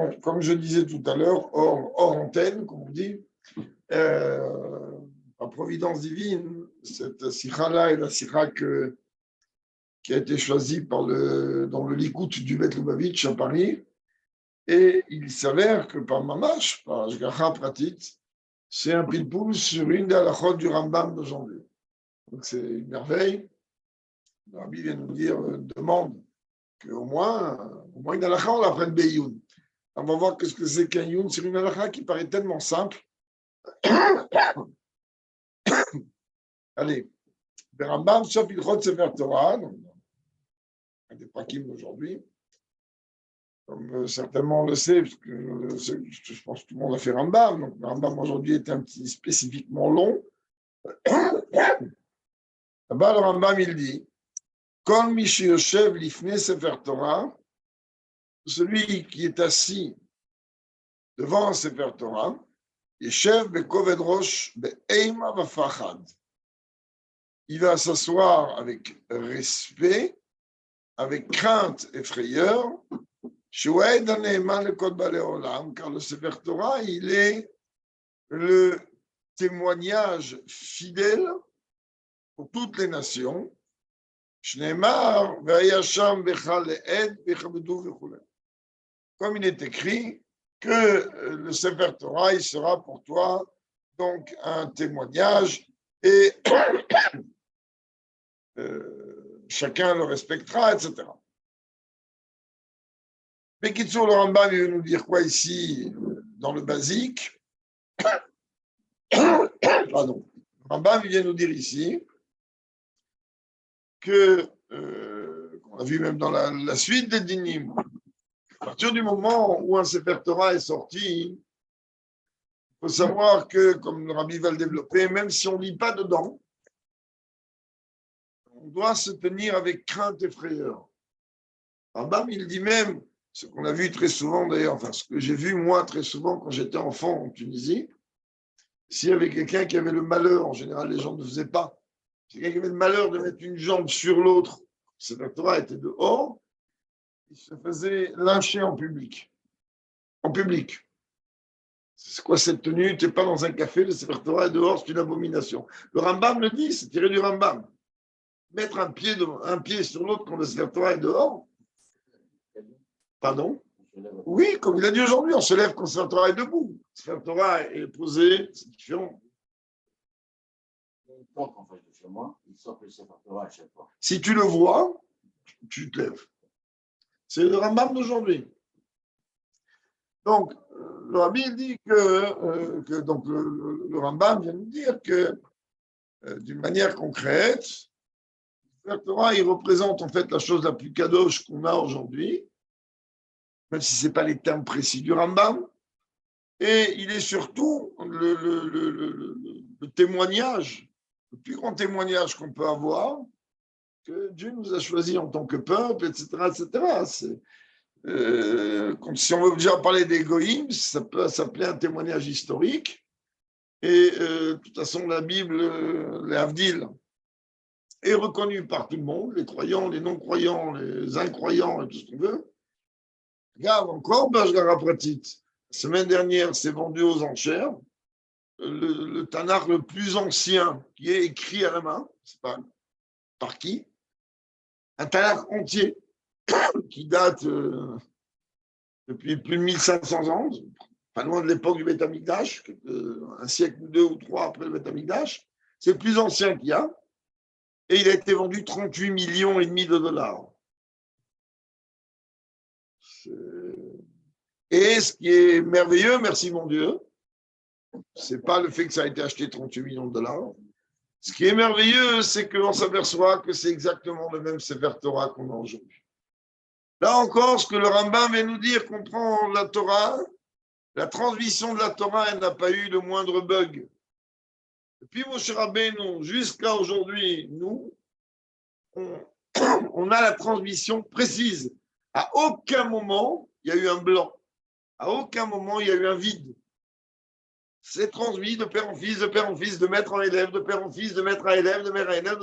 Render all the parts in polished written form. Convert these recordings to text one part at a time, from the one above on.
Bon, comme je disais tout à l'heure, hors antenne, comme on dit, en providence divine, cette sikha-là est la sikha qui a été choisie dans le Likout du Bet Lubavitch à Paris. Et il s'avère que par Mamash, par Ashgacha Pratit, c'est un pilpoul sur une des halakhot du Rambam d'aujourd'hui. Donc c'est une merveille. Le Rabbi vient nous dire, demande qu'au moins une halakha, on l'apprenne Beyoun. On va voir qu'est-ce que c'est qu'un Youn. C'est une halakha qui paraît tellement simple. Allez, le Rambam, sauf il chod Sefer Torah, un des prakim d'aujourd'hui, comme certainement on le sait, parce que je pense que tout le monde a fait Rambam, donc le Rambam aujourd'hui est un petit spécifiquement long. Là-bas, le Rambam, il dit, Kol mi sheyoshev lifnei Sefer Torah, celui qui est assis devant un Sefer Torah, Yeshev bekoved rosh be'eima v'fachad. Il va s'asseoir avec respect, avec crainte et frayeur, car le Sefer Torah, il est le témoignage fidèle pour toutes les nations. Comme il est écrit que le Sefer Torah, il sera pour toi donc un témoignage et chacun le respectera, etc. Mais Kitsour, le Rambam, il veut nous dire quoi ici, dans le basique? Pardon. Le Rambam, il vient nous dire ici que, on a vu même dans la suite des Dinim, à partir du moment où un Sefer Torah est sorti, il faut savoir que, comme le Rabbi va le développer, même si on ne lit pas dedans, on doit se tenir avec crainte et frayeur. Rambam, il dit même, ce qu'on a vu très souvent d'ailleurs, enfin ce que j'ai vu moi très souvent quand j'étais enfant en Tunisie, s'il y avait quelqu'un qui avait le malheur, en général les gens ne faisaient pas, si quelqu'un qui avait le malheur de mettre une jambe sur l'autre, Sefer Torah était dehors, il se faisait lyncher en public. En public. C'est quoi cette tenue? Tu n'es pas dans un café, le Sefer Torah est dehors, c'est une abomination. Le Rambam le dit, c'est tiré du Rambam. Mettre un pied sur l'autre quand le Sefer Torah est dehors. Pardon? Oui, comme il a dit aujourd'hui, on se lève quand le Sefer Torah est debout. Le Sefer Torah est posé, c'est différent. Si tu le vois, tu te lèves. C'est le Rambam d'aujourd'hui. Donc, le Rabbi dit que donc le Rambam vient nous dire que, d'une manière concrète, le Sefer Torah, il représente en fait la chose la plus kadosh qu'on a aujourd'hui, même si ce n'est pas les termes précis du Rambam, et il est surtout le témoignage, le plus grand témoignage qu'on peut avoir, que Dieu nous a choisi en tant que peuple, etc., etc. Si on veut déjà parler d'égoïsme, ça peut s'appeler un témoignage historique. Et de toute façon, la Bible, les Havdil, est reconnue par tout le monde, les croyants, les non-croyants, les incroyants et tout ce qu'on veut. Regarde encore, Bashgara Pratit. La semaine dernière, c'est vendu aux enchères. Le Tanakh le plus ancien qui est écrit à la main, c'est pas par qui? Un Tanakh entier qui date depuis plus de 1500 ans, pas loin de l'époque du Beth Amikdash, un siècle ou deux ou trois après le Beth Amikdash. C'est le plus ancien qu'il y a. Et il a été vendu 38 millions et demi de dollars. Et ce qui est merveilleux, merci mon Dieu, c'est pas le fait que ça a été acheté 38 millions de dollars. Ce qui est merveilleux, c'est qu'on s'aperçoit que c'est exactement le même Sefer Torah qu'on a aujourd'hui. Là encore, ce que le Rambam vient nous dire, qu'on prend la Torah, la transmission de la Torah, elle n'a pas eu le moindre bug. Depuis Moshe Rabbeinu jusqu'à aujourd'hui, nous, on a la transmission précise. À aucun moment, il y a eu un blanc. À aucun moment, il y a eu un vide. C'est transmis de père en fils, de père en fils, de maître en élève, de père en fils, de maître à élève, de maître à élève.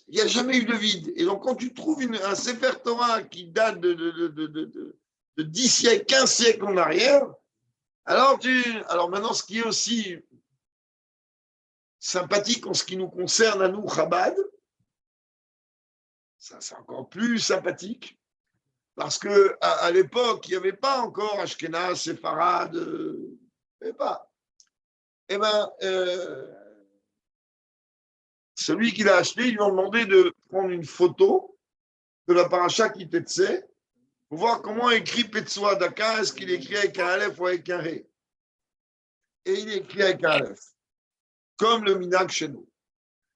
Il n'y a jamais eu de vide. Et donc, quand tu trouves un Sefer Torah qui date de 10 siècles, 15 siècles en arrière. Alors maintenant, ce qui est aussi sympathique en ce qui nous concerne à nous, Chabad, ça c'est encore plus sympathique, parce qu'à l'époque, il n'y avait pas encore Ashkenaz, Séfarad, il n'y avait pas. Eh bien, celui qui l'a acheté, ils lui ont demandé de prendre une photo de la paracha qui Tetsé pour voir comment écrit Petsoa Daka, est-ce qu'il écrit avec un Aleph ou avec un Ré. Et il écrit avec un Aleph, comme le Minag chez nous.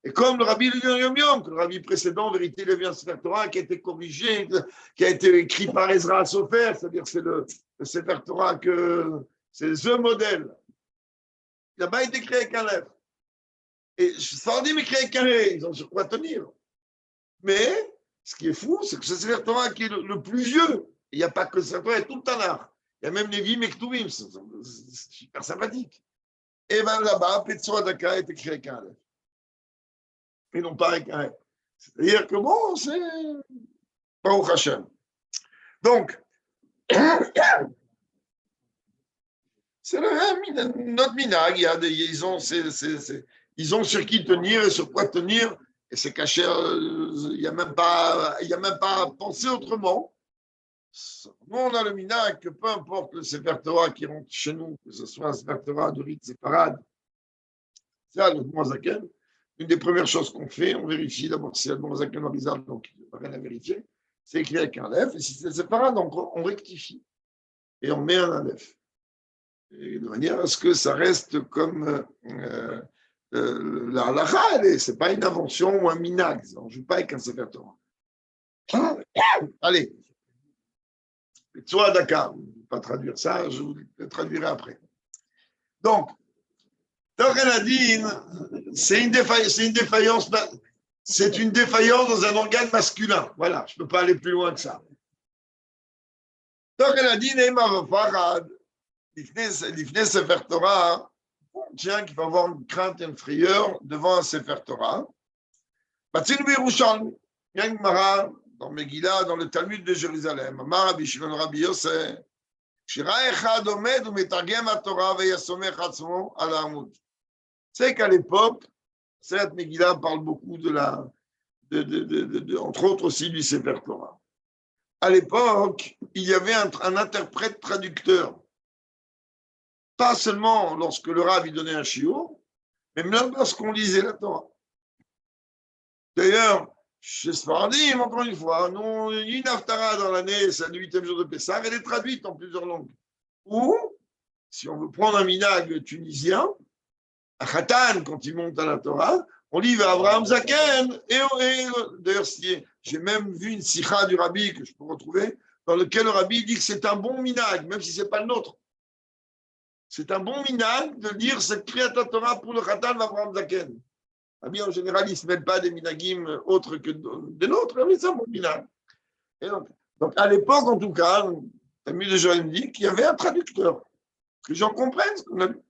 Et comme le Rabbi Yom Yom, que le Rabbi précédent, en vérité, il avait un Sefer Torah qui a été corrigé, qui a été écrit par Ezra Sofer, c'est-à-dire c'est le Sefer Torah c'est le modèle. Il n'a pas été écrit avec un Aleph. Et Sfardim écrit avec un Ré, ils ont sur quoi tenir. Mais ce qui est fou, c'est que ce Sefer Torah qui est le plus vieux, il n'y a pas que le Sefer Torah, il y a tout le Tanakh. Il y a même les Vim et Ktuvim, c'est super sympathique. Et bien là-bas, Petsoa Daka est écrit avec un Aleph. Et non pas avec un Aleph. C'est-à-dire que bon, c'est Baruch Hashem. Donc, c'est notre minag, ils ont sur qui tenir et sur quoi tenir, et c'est caché, il n'y a même pas à penser autrement. Nous, on a le minag que peu importe le Sefer Torah qui rentre chez nous, que ce soit un Sefer Torah de Rit Séparade, c'est à l'Admoazaken. Une des premières choses qu'on fait, on vérifie d'abord si l'Admoazaken Arizal, donc il n'y a rien à vérifier, c'est écrit avec un Aleph, et si c'est séparade, donc on rectifie, et on met un Aleph. Et de manière à ce que ça reste comme la halakha, ce n'est pas une invention ou un minag, on ne joue pas avec un Sefer Torah. Allez, soit Dakar, je ne vais pas traduire ça, je vous le traduirai après. Donc, Torah-Nadine, c'est une défaillance dans un organe masculin. Voilà, je ne peux pas aller plus loin que ça. Torah-Nadine est marofachad. L'ifne Sefer Torah, tiens, qu'il faut avoir une crainte et une frayeur devant un Sefer Torah. Batzin Birushalmi, il y a une Gemara dans Megillah, dans le Talmud de Jérusalem. Amar Rabbi Shimon Rabbi Yosef, Shira echad omed umetargem haTorah veyasomech atzmo al ha'amud. C'est qu'à l'époque, cette Megillah parle beaucoup entre autres aussi du Sefer Torah. À l'époque, il y avait un interprète traducteur. Pas seulement lorsque le Rav donnait un shiur, mais même lorsqu'on lisait la Torah. D'ailleurs, chez Sfaradim, encore une fois, nous, une haftara dans l'année, c'est le 8e jour de Pessah, elle est traduite en plusieurs langues. Ou, si on veut prendre un minag tunisien, à Khatan, quand il monte à la Torah, on lit vers Abraham Zaken, et d'ailleurs, j'ai même vu une sikha du Rabbi que je peux retrouver, dans lequel le Rabbi dit que c'est un bon minag, même si ce n'est pas le nôtre. C'est un bon minag de lire cette Kriyat Torah pour le Khatan d'Abraham Zaken. Rabbi, en général, ils ne se mêlent pas des minagim autres que des nôtres, mais c'est un bon minag. Et donc, à l'époque, en tout cas, l'ami de Joël dit qu'il y avait un traducteur, que les gens comprennent ce qu'on a lu.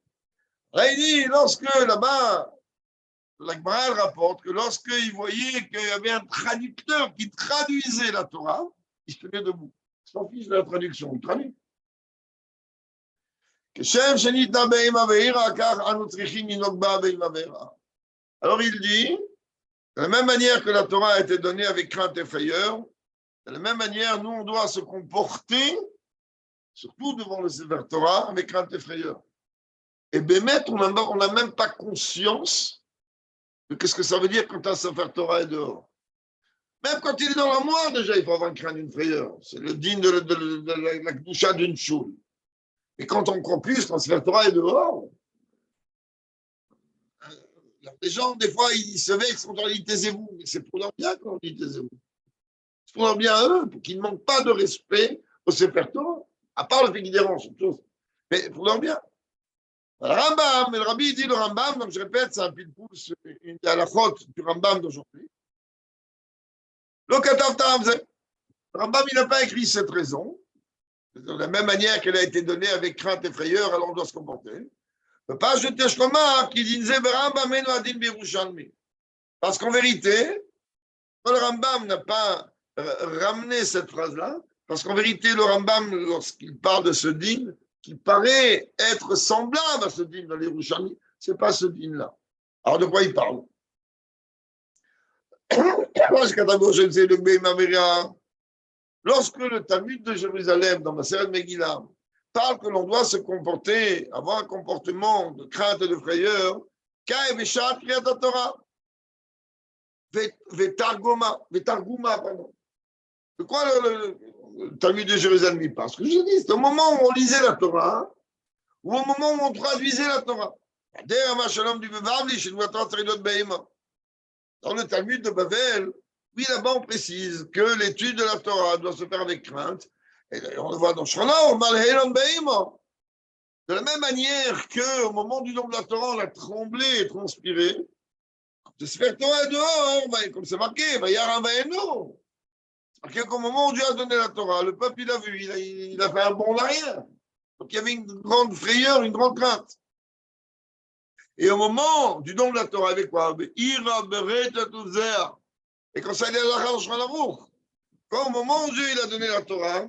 Là, il dit, lorsque là-bas, l'Akbar rapporte que lorsqu'il voyait qu'il y avait un traducteur qui traduisait la Torah, il se tenait debout. Il s'en fiche de la traduction, il traduit. Alors il dit, de la même manière que la Torah a été donnée avec crainte et frayeur, de la même manière, nous, on doit se comporter, surtout devant le Sefer Torah, avec crainte et frayeur. Et Bémet, on n'a même pas conscience de qu'est-ce que ça veut dire quand un Sefer Torah est dehors. Même quand il est dans la moire, déjà, il faut avoir une crainte et une frayeur. C'est le digne de la Kedusha d'une choule. Et quand on comprend plus, quand le Sefer Torah est dehors, les gens, des fois, ils se veillent, ils sont dans l'île taisez-vous. Mais c'est pour leur bien qu'on dit taisez-vous. C'est pour leur bien à eux, pour qu'ils ne manquent pas de respect au Sefer Torah, à part le fait qu'ils dérangent, autre chose. Mais pour leur bien. Le Rambam, le Rabbi dit le Rambam, donc je répète, c'est un pile-pouce, une des halakhot du Rambam d'aujourd'hui. Le Rambam, il n'a pas écrit cette raison. De la même manière qu'elle a été donnée avec crainte et frayeur, alors on doit se comporter. On ne peut pas jeter Shkoma qui dit parce qu'en vérité, quand le Rambam n'a pas ramené cette phrase-là, Parce qu'en vérité, le Rambam, lorsqu'il parle de ce dîn, qui paraît être semblable à ce dîn dans les Yerushalmi, ce n'est pas ce dîn-là. Alors de quoi il parle? Lorsque le Talmud de Jérusalem, dans Maseret Megillah, parle que l'on doit se comporter, avoir un comportement de crainte et de frayeur, pardon. De quoi le Talmud de Jérusalem parle? Ce que je dis, c'est au moment où on lisait la Torah, ou au moment où on traduisait la Torah. Dans le Talmud de Babel, oui, là-bas, on précise que l'étude de la Torah doit se faire avec crainte. Et on le voit dans Shana, on parle Heilam Be'ima. De la même manière qu'au moment du don de la Torah, on a tremblé et transpiré. De se faire Torah dehors, comme c'est marqué, Vayar Avaenu. C'est marqué qu'au moment où Dieu a donné la Torah, le peuple, il a vu, il a fait un bond en arrière. Donc il y avait une grande frayeur, une grande crainte. Et au moment du don de la Torah, avec quoi? Et quand ça allait à la Shulchan Aruch, quand au moment où Dieu il a donné la Torah,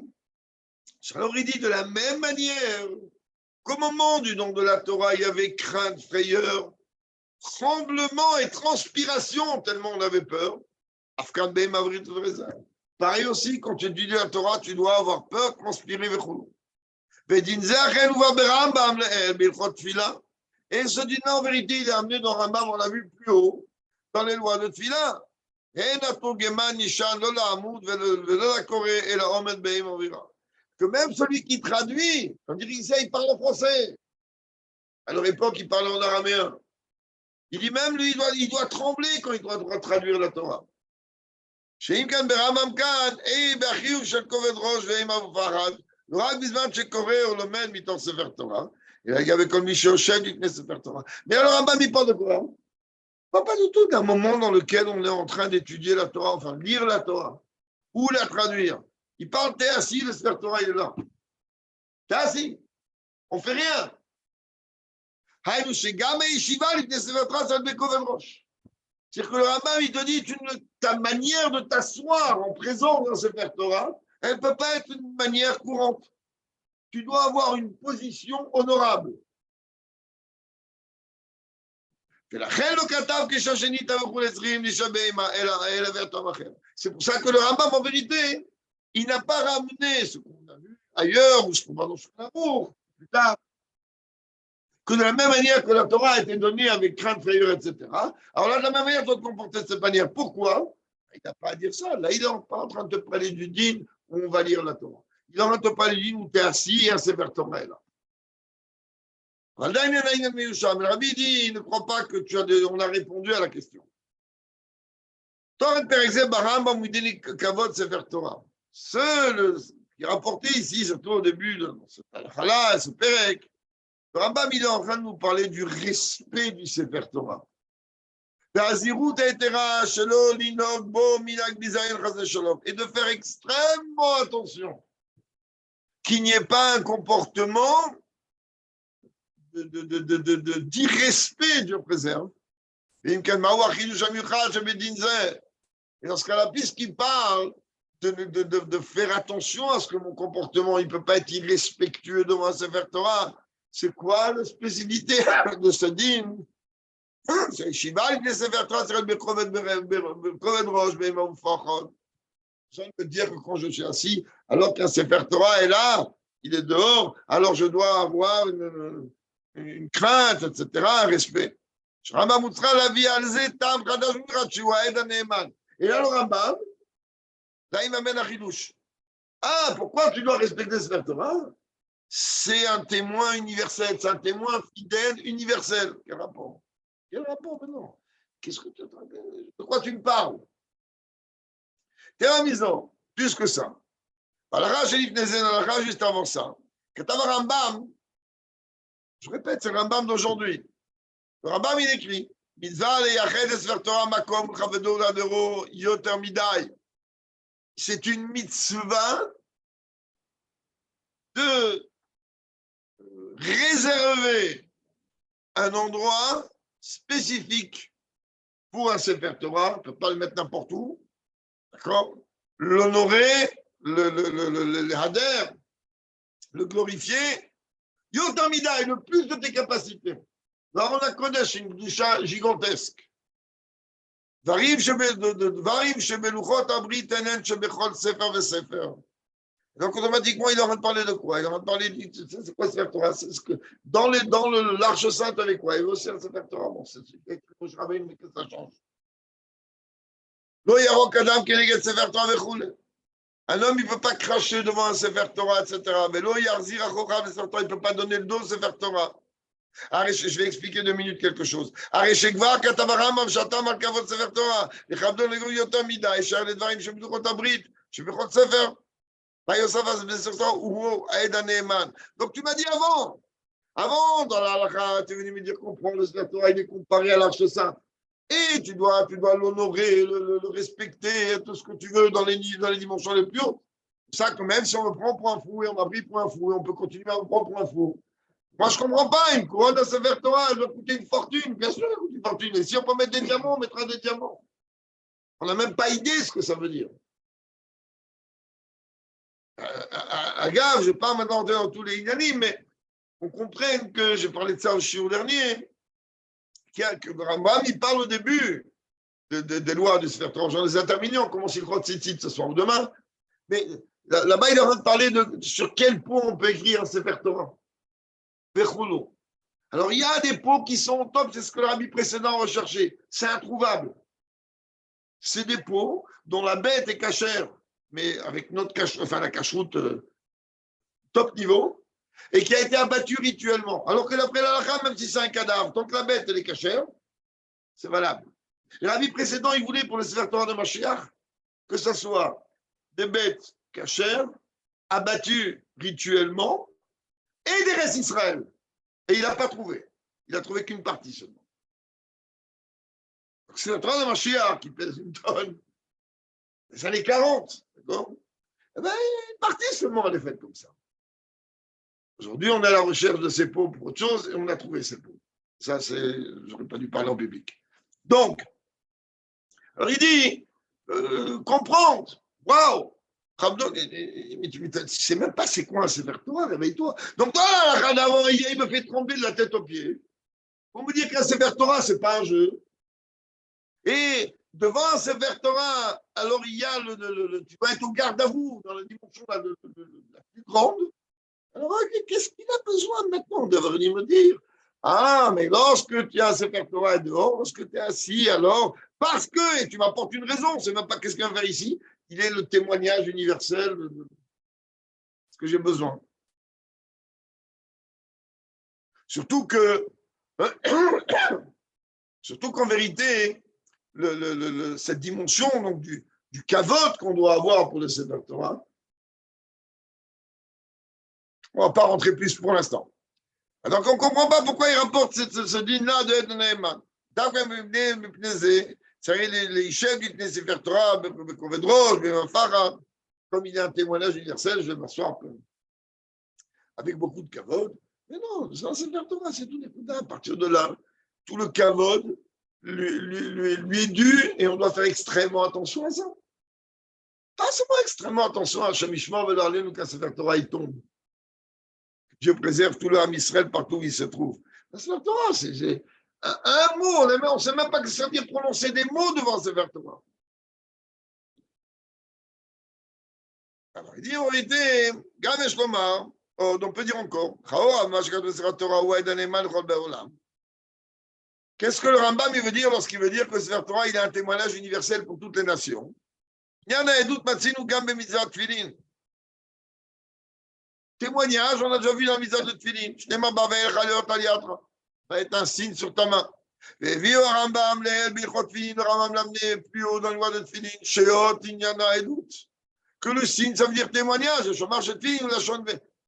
ça leur dit de la même manière qu'au moment du don de la Torah, il y avait crainte, frayeur, tremblement et transpiration, tellement on avait peur. Pareil aussi, quand tu étudies la Torah, tu dois avoir peur, transpirer, et ce dîner, en vérité, il est amené dans Rambam, on l'a vu plus haut, dans les lois de Tfila. Que même celui qui traduit, on dirait qu'il parle en français. À leur époque, il parlait en araméen. Il dit même, lui, il doit trembler quand il doit traduire la Torah. רק בזמן שקורא או לומד מתוך ספר תורה, לגבי כל מי שיושב לפני ספר תורה. Mais alors, Rambam, il parle de quoi? Pas du tout d'un moment dans lequel on est en train d'étudier la Torah, enfin, lire la Torah, ou la traduire. Il parle, t'es assis, le Sefer Torah, il est là. T'es assis. On fait rien. C'est-à-dire que le Rambam, il te dit, ta manière de t'asseoir en présence dans ce Sefer Torah, elle ne peut pas être une manière courante. Tu dois avoir une position honorable. C'est pour ça que le Rambam, en vérité, il n'a pas ramené ce qu'on a vu ailleurs ou ce qu'on va dans son amour, plus tard, que de la même manière que la Torah a été donnée avec crainte, frayeur, etc. Alors là, de la même manière, il faut te comporter de cette manière. Pourquoi? Il n'a pas à dire ça. Là, il n'est pas en train de te parler du dîn où on va lire la Torah. Il est en train de te parler du dîn où tu es assis et un sévère Torah est là. Mais le Rabbi dit, il ne croit pas que on a répondu à la question. Ce qui est rapporté ici, surtout au début de ce Halakha, ce Perek, le Rambam, il est en train de nous parler du respect du Sefer Torah. Et de faire extrêmement attention qu'il n'y ait pas un comportement d'irrespect, Dieu préserve. Et dans ce cas-là, puisqu'il parle de faire attention à ce que mon comportement il ne peut pas être irrespectueux devant un Sefer Torah, c'est quoi la spécificité de ce dîme? C'est Shiva, il dit Sefer Torah, c'est le Koven Roche, mais mon Fachon. Ça veut dire que quand je suis assis, alors qu'un Sefer Torah est là, il est dehors, alors je dois avoir une crainte, etc., un respect. Et là, le Rambam, là, il m'amène à Chidouche. Ah, pourquoi tu dois respecter ce Torah? C'est un témoin universel, c'est un témoin fidèle universel. Quel rapport? Quel rapport maintenant? Qu'est-ce que de quoi tu me parles? T'es à la maison, plus que ça. Juste avant ça, quand tu as un Rambam, je répète, c'est le Rambam d'aujourd'hui. Le Rambam, il écrit c'est une mitzvah de réserver un endroit spécifique pour un Sefer Torah, on ne peut pas le mettre n'importe où, d'accord? L'honorer, le Hader, le glorifié, Yotamida est le plus de tes capacités. Là, on a Kodesh, une doucha gigantesque. Variv shebeluchot abrit enen shebechol sefer vesefer. Donc, automatiquement, il est en train de parler de quoi? Il est en train de parler de. C'est quoi Sefer Torah? C'est ce que, dans l'Arche Sainte, avec quoi? Il veut aussi un Sefer Torah. Bon, c'est quelque chose que je ramène, mais que ça change. Lo yarok adam keneged Sefer Torah vechule. Un homme, il ne peut pas cracher devant un Sefer Torah, etc. Mais lo yarzir achochav Sefer Torah, il ne peut pas donner le dos au Sefer Torah. Je vais expliquer 2 minutes quelque chose. Areshekvar katavaram amshatam al kavod Sefer Torah. Lechavdon lego yotam mida. Eshar le dvarim shebduchot abrit. Shebechot Sefer. Donc tu m'as dit avant dans la halakha, tu es venu me dire qu'on prend le Sefer Torah, il est comparé à l'Arche Sainte. Et tu dois l'honorer, le respecter, tout ce que tu veux dans les dimensions les plus hautes. Ça, quand même, si on le prend pour un fou et on a pris pour un fou et on peut continuer à le prendre pour un fou. Moi, je ne comprends pas, une couronne de Sefer Torah, elle doit coûter une fortune. Bien sûr, elle coûte une fortune. Et si on peut mettre des diamants, on mettra des diamants. On n'a même pas idée ce que ça veut dire. Agave, je ne vais pas maintenant entrer dans tous les inanimes, mais on comprenne que, j'ai parlé de ça au shiur dernier, que Rambam, il parle au début des lois du Sefer Torah. J'en ai terminé, on commence le Tzitzit ce soir ou demain. Mais là-bas, il est en train de parler sur quel pot on peut écrire un Sefer Torah. Bechulo. Alors, il y a des pots qui sont au top, c'est ce que le rabbi précédent recherchait. C'est introuvable. C'est des pots dont la bête est cachère, mais avec notre la cacheroute top niveau, et qui a été abattu rituellement. Alors que d'après la halakha, même si c'est un cadavre, tant que la bête elle est cachère, c'est valable. Le rabbi précédent, il voulait pour le Sefer Torah de Mashiach que ce soit des bêtes cachères, abattues rituellement, et des restes Israël. Et il n'a pas trouvé. Il n'a trouvé qu'une partie seulement. C'est le Torah de Mashiach qui pèse une tonne. Les années 40, d'accord? Eh bien, une partie seulement elle est faite comme ça. Aujourd'hui, on est à la recherche de ces pots pour autre chose et on a trouvé ces pots. Ça, j'aurais pas dû parler en public. Donc, alors il dit, comprendre, waouh, mais tu ne sais même pas c'est quoi un Sefer Torah, réveille-toi. Donc, toi, d'avant, il me fait trembler de la tête aux pieds. Pour me dire qu'un Sefer Torah, ce n'est pas un jeu. Et devant un Sefer Torah, alors il y a tu vas être au garde à vous dans la dimension la plus grande. Alors, qu'est-ce qu'il a besoin maintenant de venir me dire? Ah, mais lorsque tu as un Sefer Torah dehors, lorsque tu es assis, alors, parce que, et tu m'apportes une raison, c'est même pas qu'est-ce qu'il va faire ici, il est le témoignage universel de ce que j'ai besoin. Surtout qu'en vérité, cette dimension donc, du kavod qu'on doit avoir pour le Sefer Torah, on ne va pas rentrer plus pour l'instant. Donc on ne comprend pas pourquoi il rapporte ce dîner-là de Ed Neeman. Les chefs du Sefer Torah, comme il y a un témoignage universel, je vais m'asseoir avec beaucoup de kavod. Mais non, c'est un Sefer Torah, c'est tout. À partir de là, tout le kavod lui est dû et on doit faire extrêmement attention à ça. Pas seulement extrêmement attention à Shemishma, nous qu'un Sefer Torah il tombe. Dieu préserve tout le Ham Israël partout où il se trouve. Le Sefer Torah, c'est un mot, on ne sait même pas que ça veut dire prononcer des mots devant ce Sefer Torah. Alors, il dit en réalité, Ganesh Lomar, on peut dire encore, qu'est-ce que le Rambam il veut dire lorsqu'il veut dire que le Sefer Torah il est un témoignage universel pour toutes les nations? Témoignage, on a déjà vu dans la mitzvah de Tfilin. Ça va être un signe sur ta main. Et le Rambam l'a amené plus haut dans le loi de Tfilin. Sheot, Inyana, Edut. Que le signe, ça veut dire témoignage. Shomar Shetfilin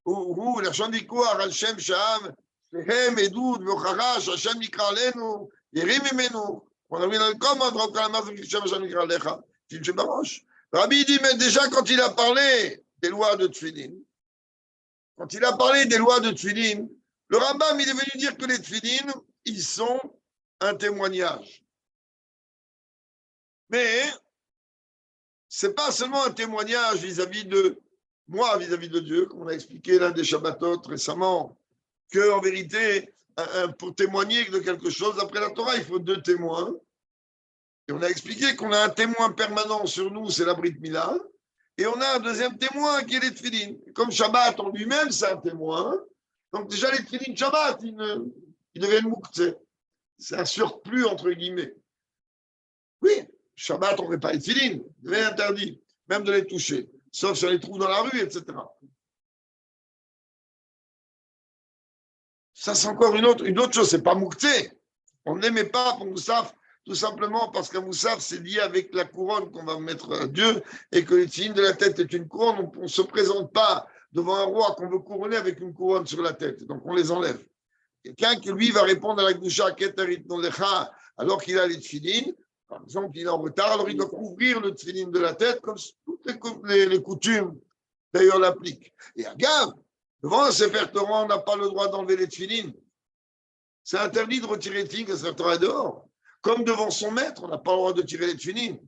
ou la Shon Dikoar, Hashem Sham, Shehem, Edut, Vocharash, Hashem Nikra Alenu, Yerim Imenu. On a vu dans le comment, donc à la main, Hashem Nikra Alecha. Film Shebarosh. Rabbi dit, mais déjà, quand il a parlé des lois de Tfilin, quand il a parlé des lois de Tfilin, le Rambam, il est venu dire que les Tfilin, ils sont un témoignage. Mais, ce n'est pas seulement un témoignage vis-à-vis de moi, vis-à-vis de Dieu, comme on a expliqué l'un des Shabbatot récemment, qu'en vérité, pour témoigner de quelque chose, après la Torah, il faut 2 témoins. Et on a expliqué qu'on a un témoin permanent sur nous, c'est la Brit Mila, et on a un deuxième témoin qui est les Tfilin. Comme Shabbat en lui-même, c'est un témoin. Donc déjà, les Tfilin Shabbat, ils deviennent mouktsé. C'est un surplus, entre guillemets. Oui, Shabbat, on ne met pas les Tfilin, c'est interdit, même de les toucher, sauf si on les trouve dans la rue, etc. Ça, c'est encore une autre chose, c'est pas mouktsé. On n'aimait pas pour Moussaf, tout simplement parce qu'un Moussaf, c'est lié avec la couronne qu'on va mettre à Dieu et que les signes de la tête est une couronne. On ne se présente pas devant un roi qu'on veut couronner avec une couronne sur la tête. Donc, on les enlève. Quelqu'un qui, lui, va répondre à la Gdusha, Keterit Nolecha, alors qu'il a les tfilines, par exemple, il est en retard, alors il doit couvrir le tfiline de la tête, comme toutes les coutumes, d'ailleurs, l'appliquent. Et à Gav, devant un Sefer Torah, on n'a pas le droit d'enlever les tfilines. C'est interdit de retirer les tfilines quand Sefer Torah est dehors. Comme devant son maître, on n'a pas le droit de tirer les tfilines.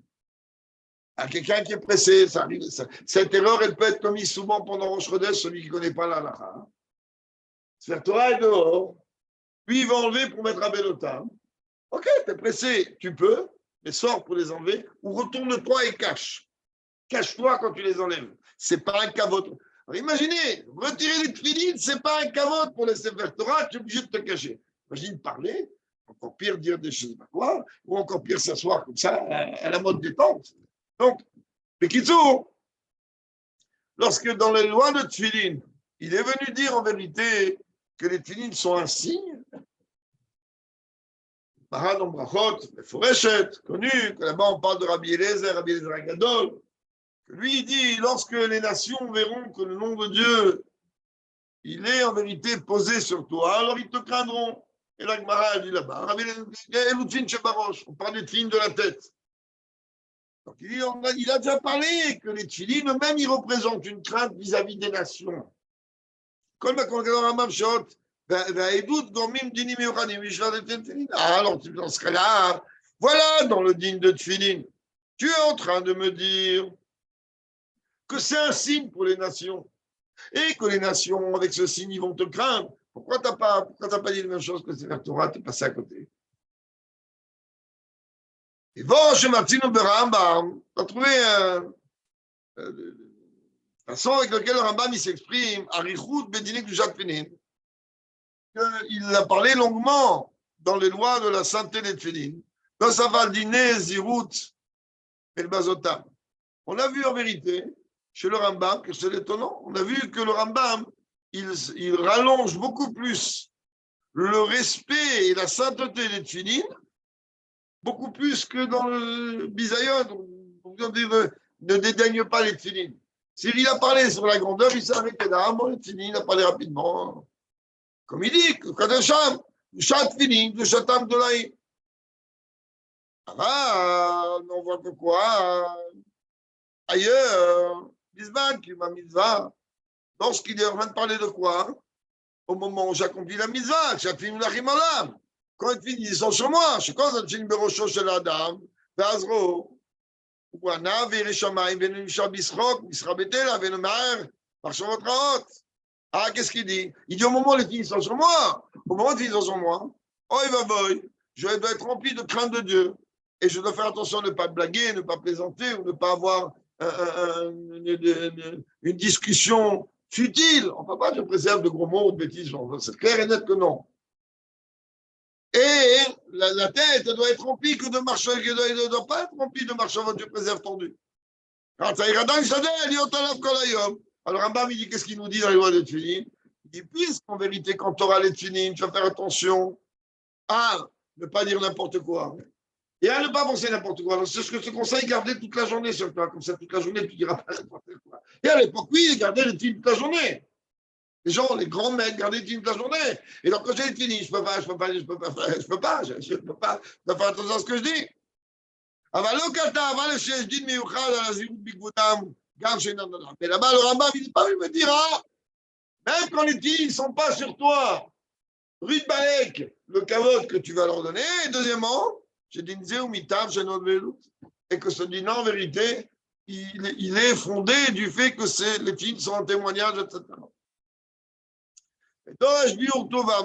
À quelqu'un qui est pressé, ça arrive, cette erreur, elle peut être commise souvent pendant Rosh Chodesh, celui qui ne connaît pas la halakha. Sefer Torah est dehors, puis il va enlever pour mettre à Belotam. Ok, tu es pressé, tu peux, mais sors pour les enlever, ou retourne-toi et cache. Cache-toi quand tu les enlèves. Ce n'est pas un kavod. Alors imaginez, retirer les tfilines, ce n'est pas un kavod pour les Sefer Torah, tu es obligé de te cacher. Imagine parler, encore pire dire des choses pas quoi, ou encore pire s'asseoir comme ça à la mode détente. Donc, Pekitsu, lorsque dans les lois de tfilines, il est venu dire en vérité que les tfilines sont un signe, Maran Ombrachot, Meforeshet, connu, que là-bas on parle de Rabbi Eliezer Agadol, que lui il dit, lorsque les nations verront que le nom de Dieu, il est en vérité posé sur toi, alors ils te craindront. Et la Gemara dit là-bas, on parle des tfilines de la tête. Donc il a déjà parlé que les tfilines eux-mêmes, ils représentent une crainte vis-à-vis des nations. Comme la Rambam Shot, alors, dans ce cas-là, voilà dans le digne de Tfilin, tu es en train de me dire que c'est un signe pour les nations et que les nations, avec ce signe, ils vont te craindre. Pourquoi tu n'as pas dit la même chose que Sefer Torah, tu es passé à côté? Et bon, chez Martino Berambam, tu as trouvé la façon avec laquelle le Rambam s'exprime, Arichut Bedinik du Jacques Pénin. Il a parlé longuement dans les lois de la sainteté des tfilines. Dans sa Valdine, Zirut, El Bazotam. On a vu en vérité, chez le Rambam, que c'est étonnant, on a vu que le Rambam, il rallonge beaucoup plus le respect et la sainteté des tfilines, beaucoup plus que dans le Bisayon, ne dédaigne pas les tfilines. S'il a parlé sur la grandeur, il s'est arrêté là, bon, les tfilines, il a parlé rapidement. Comme il dit, Kadesham, Chat fini, le Chatam de l'Aïe. Ah, on voit que quoi ailleurs, Bisman qui m'a mitzvah. Lorsqu'il est en train de parler de quoi? Au moment où j'accomplis la mitzvah, j'affine la rimalam. Quand ils finissent, ils sont sur moi. Je pense que j'ai une berocho chez l'Adam, Vazro, ou Anna, Verishamay, Venumisha Bisrok, Bisrabetela, Venumaer, Marchavot Raot. Ah, qu'est-ce qu'il dit? Il dit au moment où les filles sont sur moi, au moment où les filles sont sur moi, oh, il va boy, je dois être rempli de crainte de Dieu. Et je dois faire attention à ne pas blaguer, ne pas plaisanter, ou ne pas avoir une discussion futile. On ne peut pas, je préserve de gros mots ou de bêtises. C'est clair et net que non. Et la tête doit être remplie que de marche, elle ne doit pas être remplie de marche avant Dieu préserve ton Dieu. Quand ça ira dans le sadeh, il y a autant de alors, Rambam, il dit, qu'est-ce qu'il nous dit dans les lois de Tfilin? Il dit, puisqu'en vérité, quand tu auras les Tfilin, tu vas faire attention à ne pas dire n'importe quoi et à ne pas penser n'importe quoi. C'est ce que je te conseille, garder toute la journée sur toi. Comme ça, toute la journée, tu ne diras pas n'importe quoi. Et à l'époque, oui, garder les Tfilin toute la journée. Les gens, les grands maîtres, garder les Tfilin toute la journée. Et donc, quand j'ai les Tfilin, je ne peux pas faire attention à ce que je dis. Mais là-bas, le Rambam, il n'est pas venu me dire, ah, même quand les filles ne sont pas sur toi, Ruth Balek, le kavod que tu vas leur donner. Et deuxièmement, j'ai dit, et que se dit, non, en vérité, il est fondé du fait que les films sont un témoignage, etc. דורש ביור טובה,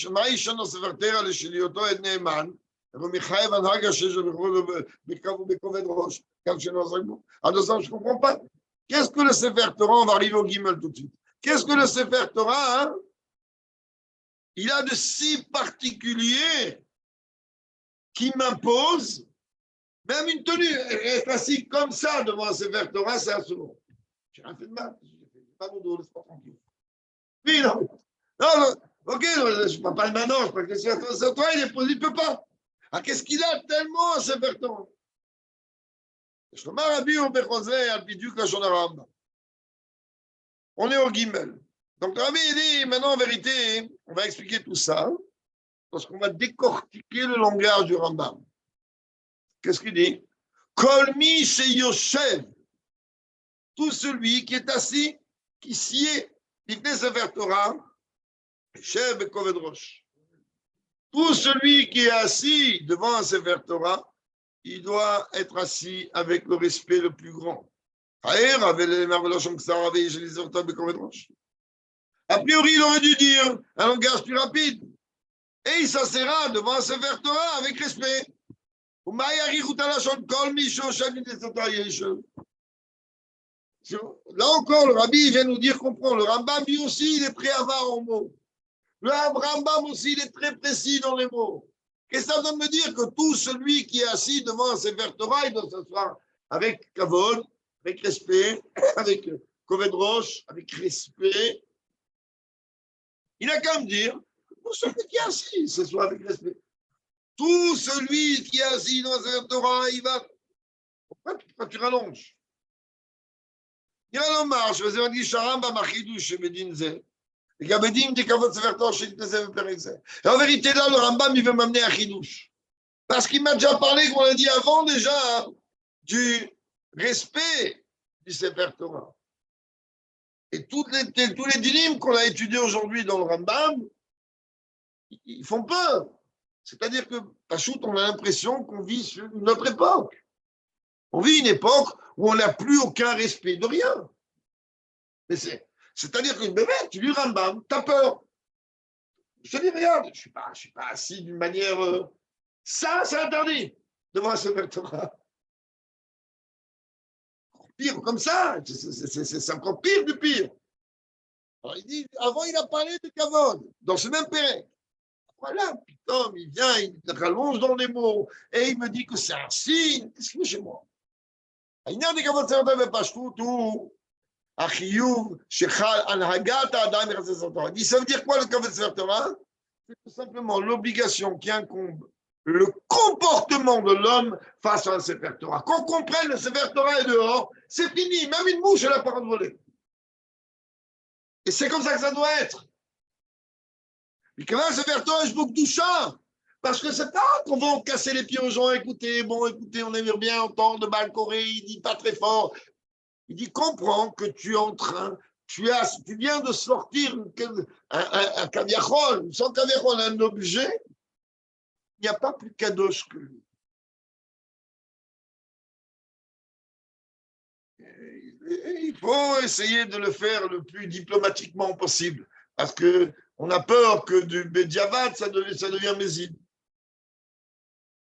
מה אישנו ספרתרה לשליותו את נאמן, ומחייב הנהגה שיש לו בכובד ראש, comme chez nos amis. Alors ça, je ne comprends pas. Qu'est-ce que le Sefer Torah? On va arriver au Gimel tout de suite. Qu'est-ce que le Sefer Torah, hein? Il a de si particulier qui m'impose même une tenue. Être assis comme ça devant un Sefer Torah, c'est un second. J'ai rien fait de mal. Je n'ai pas mon dos, laisse-moi tranquille. Oui, non. Non, non. Ok, je ne parle pas de maintenant, je parle que ce Torah, il est posé, il ne peut pas. Ah, qu'est-ce qu'il a tellement un Sefer Torah? On est au Gimel. Donc, le Rabbi, il dit, maintenant, en vérité, on va expliquer tout ça, parce qu'on va décortiquer le langage du Rambam. Qu'est-ce qu'il dit? Kolmi sheyoshev, tout celui qui est assis, qui sied, l'Ifnei Sefer Torah, shev et koved rosh. Tout celui qui est assis devant un Sefer Torah, il doit être assis avec le respect le plus grand. A priori, il aurait dû dire un langage plus rapide. Et il s'assera devant un Sefer Torah avec respect. Là encore, le Rabbi vient nous dire, comprends, le Rambam lui aussi, il est très avare en mots. Le Rambam aussi, il est très précis dans les mots. Qu'est-ce que ça veut me dire? Que tout celui qui est assis devant un Sefer Torah, il doit s'asseoir avec kavod, avec respect, avec koved rosh, avec respect. Il a qu'à me dire, tout celui qui est assis, s'assoit avec respect. Tout celui qui est assis dans un Sefer Torah, il va. Pourquoi tu rallonges? Il va marche, je vais dire, Sharamba Machidu chez Medin Zé. Et en vérité, là, le Rambam, il veut m'amener à Chidouche. Parce qu'il m'a déjà parlé, comme on l'a dit avant déjà, du respect du Sefer Torah. Et tous les dinim qu'on a étudiés aujourd'hui dans le Rambam, ils font peur. C'est-à-dire que, Pachout, on a l'impression qu'on vit sur une autre époque. On vit une époque où on n'a plus aucun respect de rien. Mais c'est-à-dire que, bébé, tu lis Rambam, t'as peur. Je te dis, regarde, je ne suis pas assis d'une manière. Ça, c'est interdit devant un Sefer Torah. Pire comme ça, c'est encore pire du pire. Alors, il dit, avant, il a parlé de Kavod, dans ce même pérec. Voilà, putain, il vient, il rallonge dans les mots, et il me dit que c'est un signe. Qu'est-ce qu'il fait chez moi? Il n'y a des Kavod, c'est un pas tout. Achiyuv, Shechal, Anhagat, Adam, il dit, ça veut dire quoi le Kavod Sefer Torah? C'est tout simplement l'obligation qui incombe le comportement de l'homme face à un Sefer Torah. Qu'on comprenne le Sefer Torah est dehors, c'est fini. Même une mouche, elle n'a pas le droit de voler. Et c'est comme ça que ça doit être. Et quand même, Sefer Torah, je boucle du chat. Parce que c'est pas qu'on va en casser les pieds aux gens. Écoutez, on aimerait bien entendre Balcoré, il dit pas très fort. Il dit, comprends que tu es en train, tu viens de sortir un caviarol, sans caviarol, un objet. Il n'y a pas plus kadosh que lui. Et il faut essayer de le faire le plus diplomatiquement possible, parce qu'on a peur que du Bediavad, ça devient méside.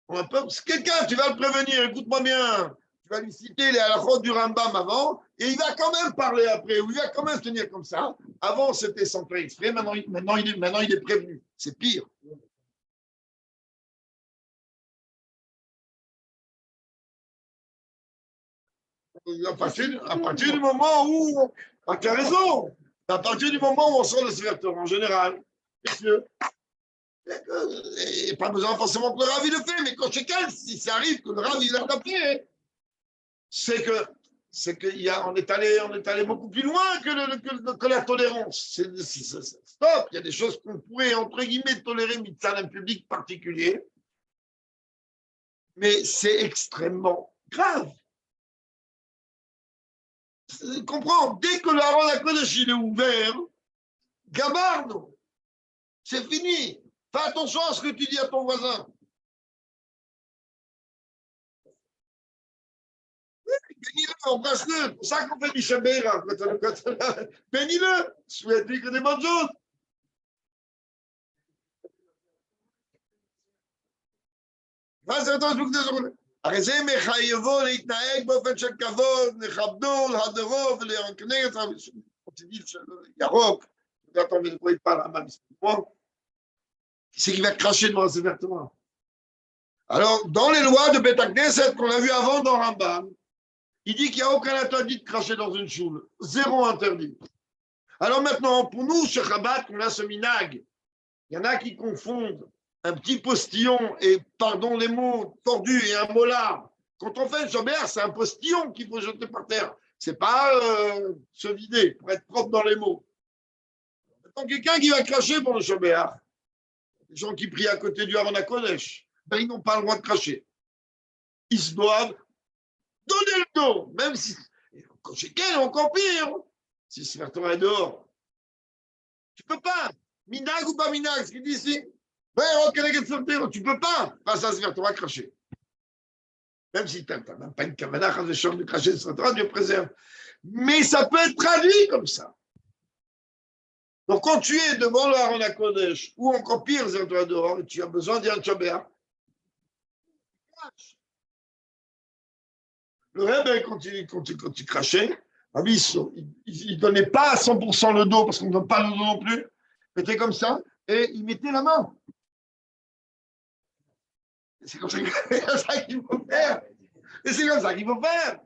On a peur. Si quelqu'un, tu vas le prévenir, écoute-moi bien, tu vas lui citer les halachot du Rambam avant, et il va quand même parler après, ou il va quand même se tenir comme ça. Avant, c'était sans faire exprès, maintenant il est prévenu. C'est pire. À partir du moment où, tu as raison, à partir du moment où on sort le Sefer Torah en général, et pas besoin forcément que le Rav il le fait, mais quand chacun, si ça arrive que le Rav il l'a tapé, c'est qu'on est allé beaucoup plus loin que la tolérance. Stop, il y a des choses qu'on pourrait, entre guillemets, tolérer, mitzvah d'un public particulier, mais c'est extrêmement grave. Comprends, dès que la Kodesh il est ouvert, gabarno, c'est fini. Fais attention à ce que tu dis à ton voisin. Bénis-le, embrasse-le. C'est pour ça qu'on fait du Shabbat. Bénis-le. Souhaite-lui que des bonnes choses. הרי זה מחייבו להתנהג באופן של כבוד, לכבדו, להדרו ולרקנר את המציאות של ירוק. Attends, mais pourquoi il parle à moi? C'est qu'il va cracher devant ses vêtements. Alors, dans les lois de Beth Knesset qu'on a vu avant dans Rambam, il dit qu'il n'y a aucun interdit de cracher dans une choule. Zéro interdit. Alors maintenant, pour nous, chez Chabad, on a ce minag. Il y en a qui confondent un petit postillon et, pardon les mots tordus, et un molar. Quand on fait le Shabbat, c'est un postillon qu'il faut jeter par terre. Ce n'est pas se vider pour être propre dans les mots. Quand quelqu'un qui va cracher pour le Shabbat, les gens qui prient à côté du Aron HaKodesh, ben, ils n'ont pas le droit de cracher. Ils se doivent donner le dos, même si, quand chez quel, encore pire, si ce Torah est dehors. Tu ne peux pas. Minag ou pas minag, ce qu'il dit ici. Tu ne peux pas, face à ce Torah cracher. Même si tu n'as même pas une kavanah de cracher sur Torah, Dieu préserve. Mais ça peut être traduit comme ça. Donc, quand tu es devant le Aron HaKodesh, ou encore pire, Torah dehors, et tu as besoin d'un Shabbat, le Rebbe, quand il crachait, il ne donnait pas à 100% le dos, parce qu'on ne donne pas le dos non plus. Il mettait comme ça, et il mettait la main. C'est comme ça qu'il faut faire. Et c'est comme ça qu'il faut faire.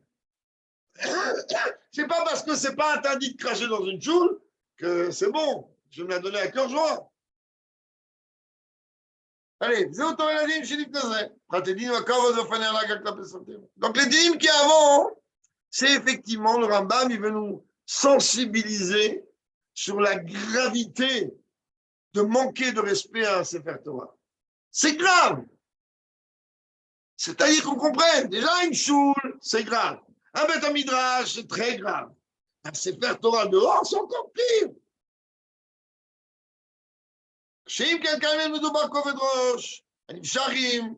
C'est pas parce que c'est pas interdit de cracher dans une choule que c'est bon. Je me l'ai donné à cœur joie. Allez, donc les dîmes qui avant, c'est effectivement le Rambam, il veut nous sensibiliser sur la gravité de manquer de respect à un Sefer Torah. C'est grave. C'est-à-dire qu'on comprenne, déjà une choule, c'est grave. Un Beth Midrash, c'est très grave. Un Sefer Torah dehors, c'est encore pire. שאם כן כאן מדובר כובד ראש, הנמשכים,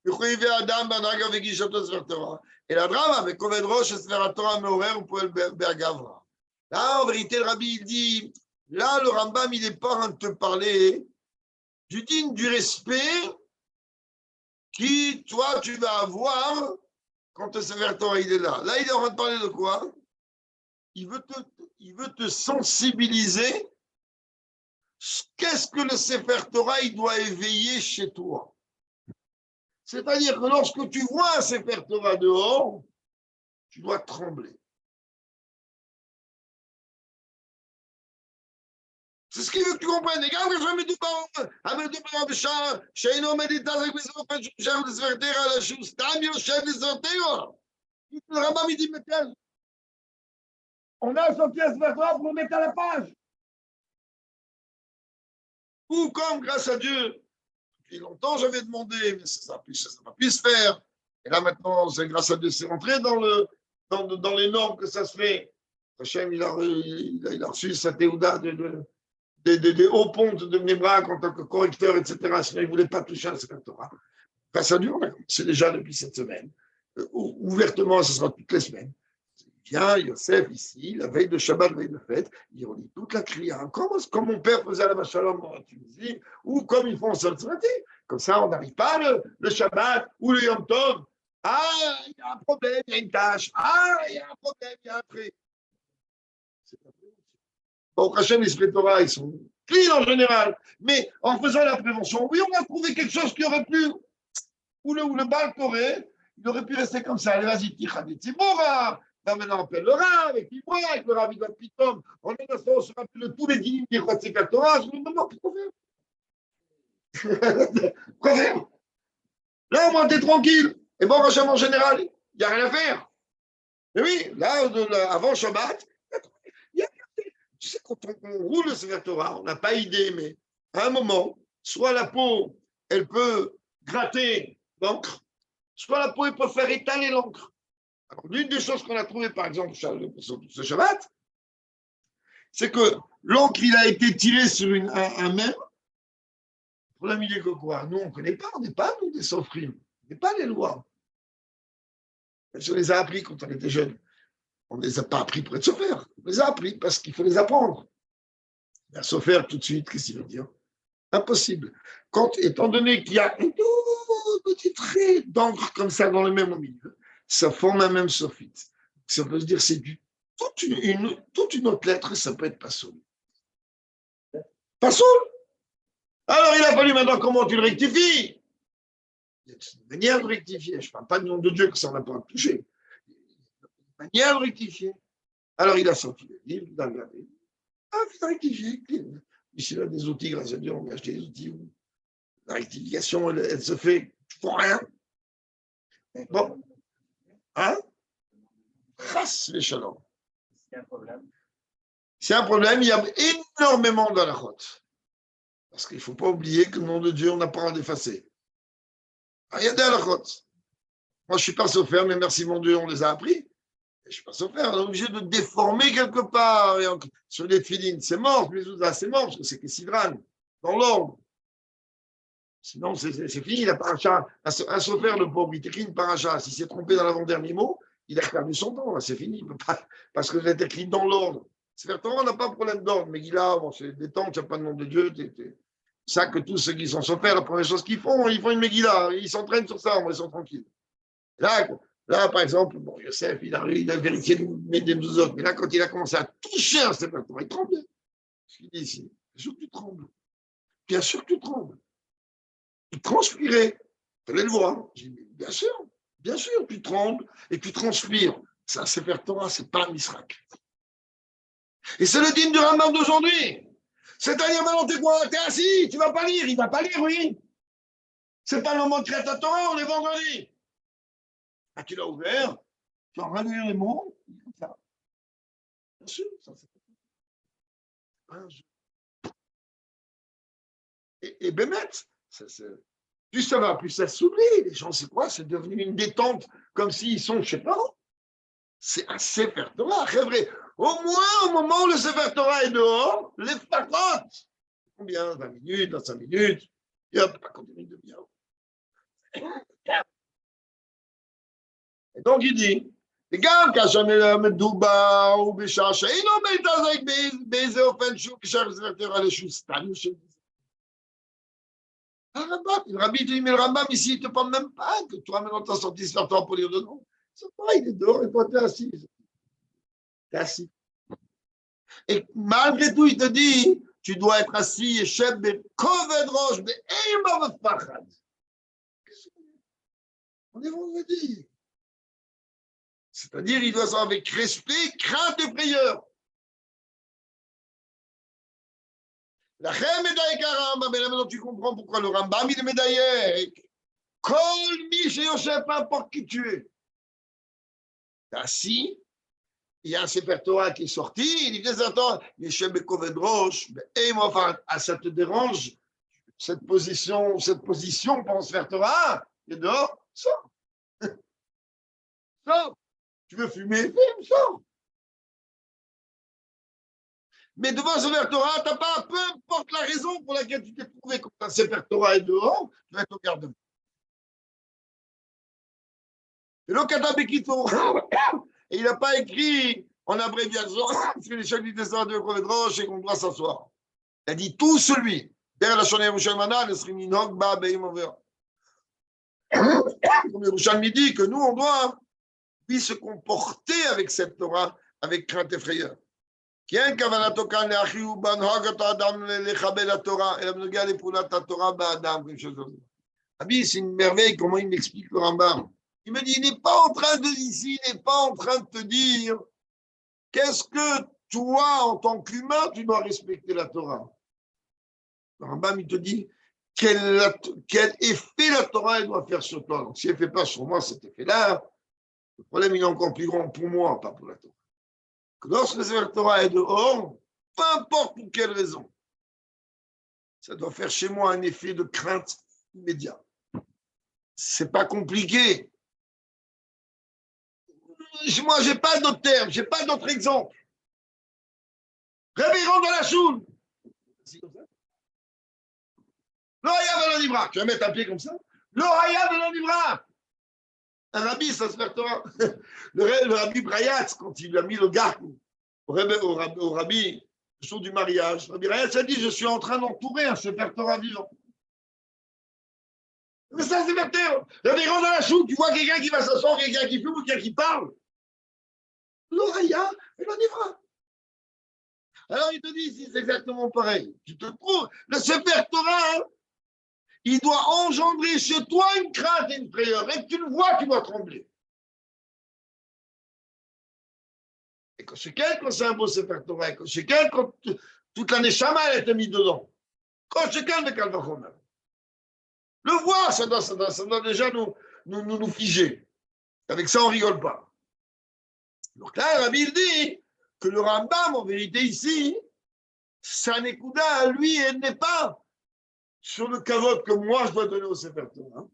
מחויבי האדם בהנהגה וגישתו ספר תורה, אלא דרמה, בכובד ראש ספר התורה מעורר ופועל בהגברה. Là, en vérité, le rabbi, il dit, là, le Rambam, il n'est pas en train de te parler du digne du respect qui, toi, tu vas avoir quand le Sefer Torah, il est là. Là, il est en train de parler de quoi? Il veut te sensibiliser. Qu'est-ce que le Sefer Torah, il doit éveiller chez toi? C'est-à-dire que lorsque tu vois un Sefer Torah dehors, tu dois trembler. C'est ce qu'il veut que tu comprennes. Et quand je me dis, le Rambam, il dit, on a sorti un Sefer Torah pour le mettre à la page. Ou comme, grâce à Dieu, depuis longtemps, j'avais demandé, mais ça n'a pas pu se faire. Et là, maintenant, c'est grâce à Dieu, c'est rentré dans les normes que ça se fait. Hachem, il a reçu sa théouda des hauts pontes de Mnebrak en tant que correcteur, etc. Sinon, il ne voulait pas toucher à ce Torah. Grâce à Dieu, on a commencé déjà depuis cette semaine. Ouvertement, ce sera toutes les semaines. Vient Yosef ici, la veille de Shabbat, la veille de fête, il relit toute la kriya, comme mon père faisait à la Shalom en Tunisie, ou comme ils font en Salzrati. Comme ça, on n'arrive pas le Shabbat ou le Yom Tov. Ah, il y a un problème, il y a une tâche. Ah, il y a un problème, il y a un trait. Bon, Hachem, les Sefer Torah, ils sont clean en général. Mais en faisant la prévention, oui, on a trouvé quelque chose qui aurait pu, ou le bal Toré, il aurait pu rester comme ça. Allez, vas-y, Tichadit, c'est bon, là, maintenant, on appelle le Rav, et puis moi, avec le Rav, il doit pitom. En un instant, on se rappelle de tous les dîmes des rois de ces 14. Je me demande, pourquoi faire? Là, au moins, t'es tranquille. Et bon, Hachem, en général, il n'y a rien à faire. Mais oui, là, avant Shabbat, tu sais, quand on roule le Sefer Torah, on n'a pas idée, mais à un moment, soit la peau, elle peut gratter l'encre, soit la peau, elle peut faire étaler l'encre. L'une des choses qu'on a trouvées, par exemple, sur ce Shabbat, c'est que l'encre, il a été tiré sur un même. Pour la mille quoi. Nous, on ne connaît pas, on n'est pas, nous, des sofrim. On n'est pas les lois. Je les ai appris quand on était jeunes. On ne les a pas appris pour être chauffeurs. On les a appris parce qu'il faut les apprendre. Un chauffeur, tout de suite, qu'est-ce qu'il veut dire? Impossible. Étant donné qu'il y a un tout petit trait d'encre comme ça dans le même milieu, ça forme un même sophite. Ça peut se dire c'est toute une autre lettre, ça peut être pas soul. Pas soul. Alors il a fallu maintenant comment tu le rectifies. Il y a une manière de rectifier. Je ne parle pas du nom de Dieu que ça n'a pas touché. Une manière de rectifier. Alors il a sorti le livre, il a regardé. Ah, il a rectifié. Ici, il a des outils, grâce à Dieu, on a acheté des outils où la rectification, elle se fait pour rien. Bon. Hein? Chasse les shalom. C'est un problème. C'est un problème, il y a énormément dans la route. Parce qu'il ne faut pas oublier que le nom de Dieu, on n'a pas à l'effacer. Il y a des halakhot. Moi, je ne suis pas chauffeur, mais merci mon Dieu, on les a appris. Je ne suis pas chauffeur, on est obligé de déformer quelque part. Sur les filines, c'est mort, les Ouza, c'est mort, parce que c'est que Sidran, dans l'ordre. Sinon, c'est fini, il a pas un chauffeur, le pauvre, il écrit une paracha. S'il s'est trompé dans l'avant-dernier mot, il a perdu son temps, c'est fini. Il peut pas, parce que c'est écrit dans l'ordre. C'est on n'a pas de problème d'ordre, mais il a, bon, c'est des temps, tu n'as pas de nom de Dieu. Ça que tous ceux qui sont chauffeurs, la première chose qu'ils font, ils font une Megillah, ils s'entraînent sur ça, ils sont tranquilles. Là, par exemple, bon, Yosef, il a vérifié des autres, mais là, quand il a commencé à toucher un Sefer Torah, il tremblait. Ce qu'il dit ici, bien sûr que tu trembles. Bien sûr que tu trembles. Il transpirait. Tu allais le voir. J'ai dit, bien sûr, tu trembles et tu transpires. C'est un Sefer Torah, c'est pas un Misrak. Et c'est le digne du Rambam d'aujourd'hui. C'est-à-dire, maintenant, t'es quoi? T'es assis, tu vas pas lire. Il va pas lire, oui. C'est pas le moment de créer ta Torah, on est vendredi. Ah, tu l'as ouvert, tu as regardé les mots, comme ça. Bien sûr, ça c'est pas. Et Bémet, plus ça va, plus ça s'oublie. Les gens, c'est quoi? C'est devenu une détente, comme s'ils sont, je sais pas. C'est un Sefer Torah, c'est vrai. Au moins, au moment où le Sefer Torah est dehors, les facotes. Combien? 20 minutes, 25 minutes. Et hop, pas continuer de bien. Et donc, il dit, גם כאשר מדובר בשעה שאינו מתעסק באיזה אופן שהוא קשר לספר על איזשהו סתם של le rabbi dit, mais le Rambam ici, il ne te parle même pas que toi, maintenant, tu as sorti ce temps pour dire de non. C'est pas, il est dehors et toi, tu es assis. Tu es assis. Et malgré tout, il te dit, tu dois être assis, et chef de koved roche, de eimar de pachad. On est vendredi. C'est-à-dire, il doit s'en avec respect, crainte et frayeur. La médaille Rambam, mais là maintenant tu comprends pourquoi le Rambam il est médaillé. Kol mi sheyoshev, peu importe qui tu es. T'es assis, il y a un Sefer Torah qui est sorti, il dit des attends, Yeshem bekoved rosh, et moi, enfin, ça te dérange, cette position pour le Sefer Torah, il est dehors, sors. Sors. Tu veux fumer, fume, sors. Mais devant ce Sefer Torah, tu n'as pas, peu importe la raison pour laquelle tu t'es trouvé quand un Sefer Torah est dehors, tu vas être au garde-à-vous. Et donc, et il n'a pas écrit en abréviation, parce que les chefs du dessin de Kovedroche et qu'on doit s'asseoir. Il a dit tout celui, derrière la chaîne Yerushalmana, le Sriminok, Ba, Beim, Over. Comme Yerushalmi dit que nous, on doit, lui, se comporter avec cette Torah, avec crainte et frayeur. Qui est un kavanatokan, le Achiou, Ban, Hagat, Adam, le Chabel, la Torah, et la Mnoga, les Poulat, la Torah, Ba, Adam, quelque chose comme ça. Abi, c'est une merveille, comment il m'explique le Rambam. Il me dit, il n'est pas en train de ici, il n'est pas en train de te dire qu'est-ce que toi, en tant qu'humain, tu dois respecter la Torah. Le Rambam, il te dit quel effet la Torah elle doit faire sur toi. Donc, si elle ne fait pas sur moi cet effet-là, le problème il est encore plus grand pour moi, pas pour la Torah. Que lorsque la Torah est dehors, peu importe pour quelle raison, ça doit faire chez moi un effet de crainte immédiat. C'est pas compliqué. Moi, j'ai pas d'autre terme, j'ai pas d'autre exemple. Réveillons dans la choule. L'Ohaya de l'Onibra. Tu vas mettre un pied comme ça. L'Ohaya de l'Onibra. Un rabbi, ça se fait Torah. Le rabbi Brayatz, quand il a mis le gars au rabbi, le jour du mariage, le rabbi Brayatz a dit, je suis en train d'entourer un Sefer Torah vivant. Mais ça, c'est Sefer Torah. Regardez, rentre dans la choute, tu vois quelqu'un qui va s'asseoir, quelqu'un qui fume ou quelqu'un qui parle. L'oraya, elle en ivra. Alors il te dit, si c'est exactement pareil, tu te trouves, le Sefer Torah, il doit engendrer chez toi une crainte et une frayeur. Et que tu le vois, tu dois trembler. Et quand c'est un beau Sefer Torah, quand c'est quand toute l'année Shama, elle a été mise dedans. Quand c'est de Kalvachomer. Le voir, ça doit déjà nous figer. Avec ça, on ne rigole pas. Donc là, Rabbi, il dit que le Rambam, en vérité, ici, sa Nekuda, lui, elle n'est pas sur le kavod que moi, je dois donner au Sefer Torah.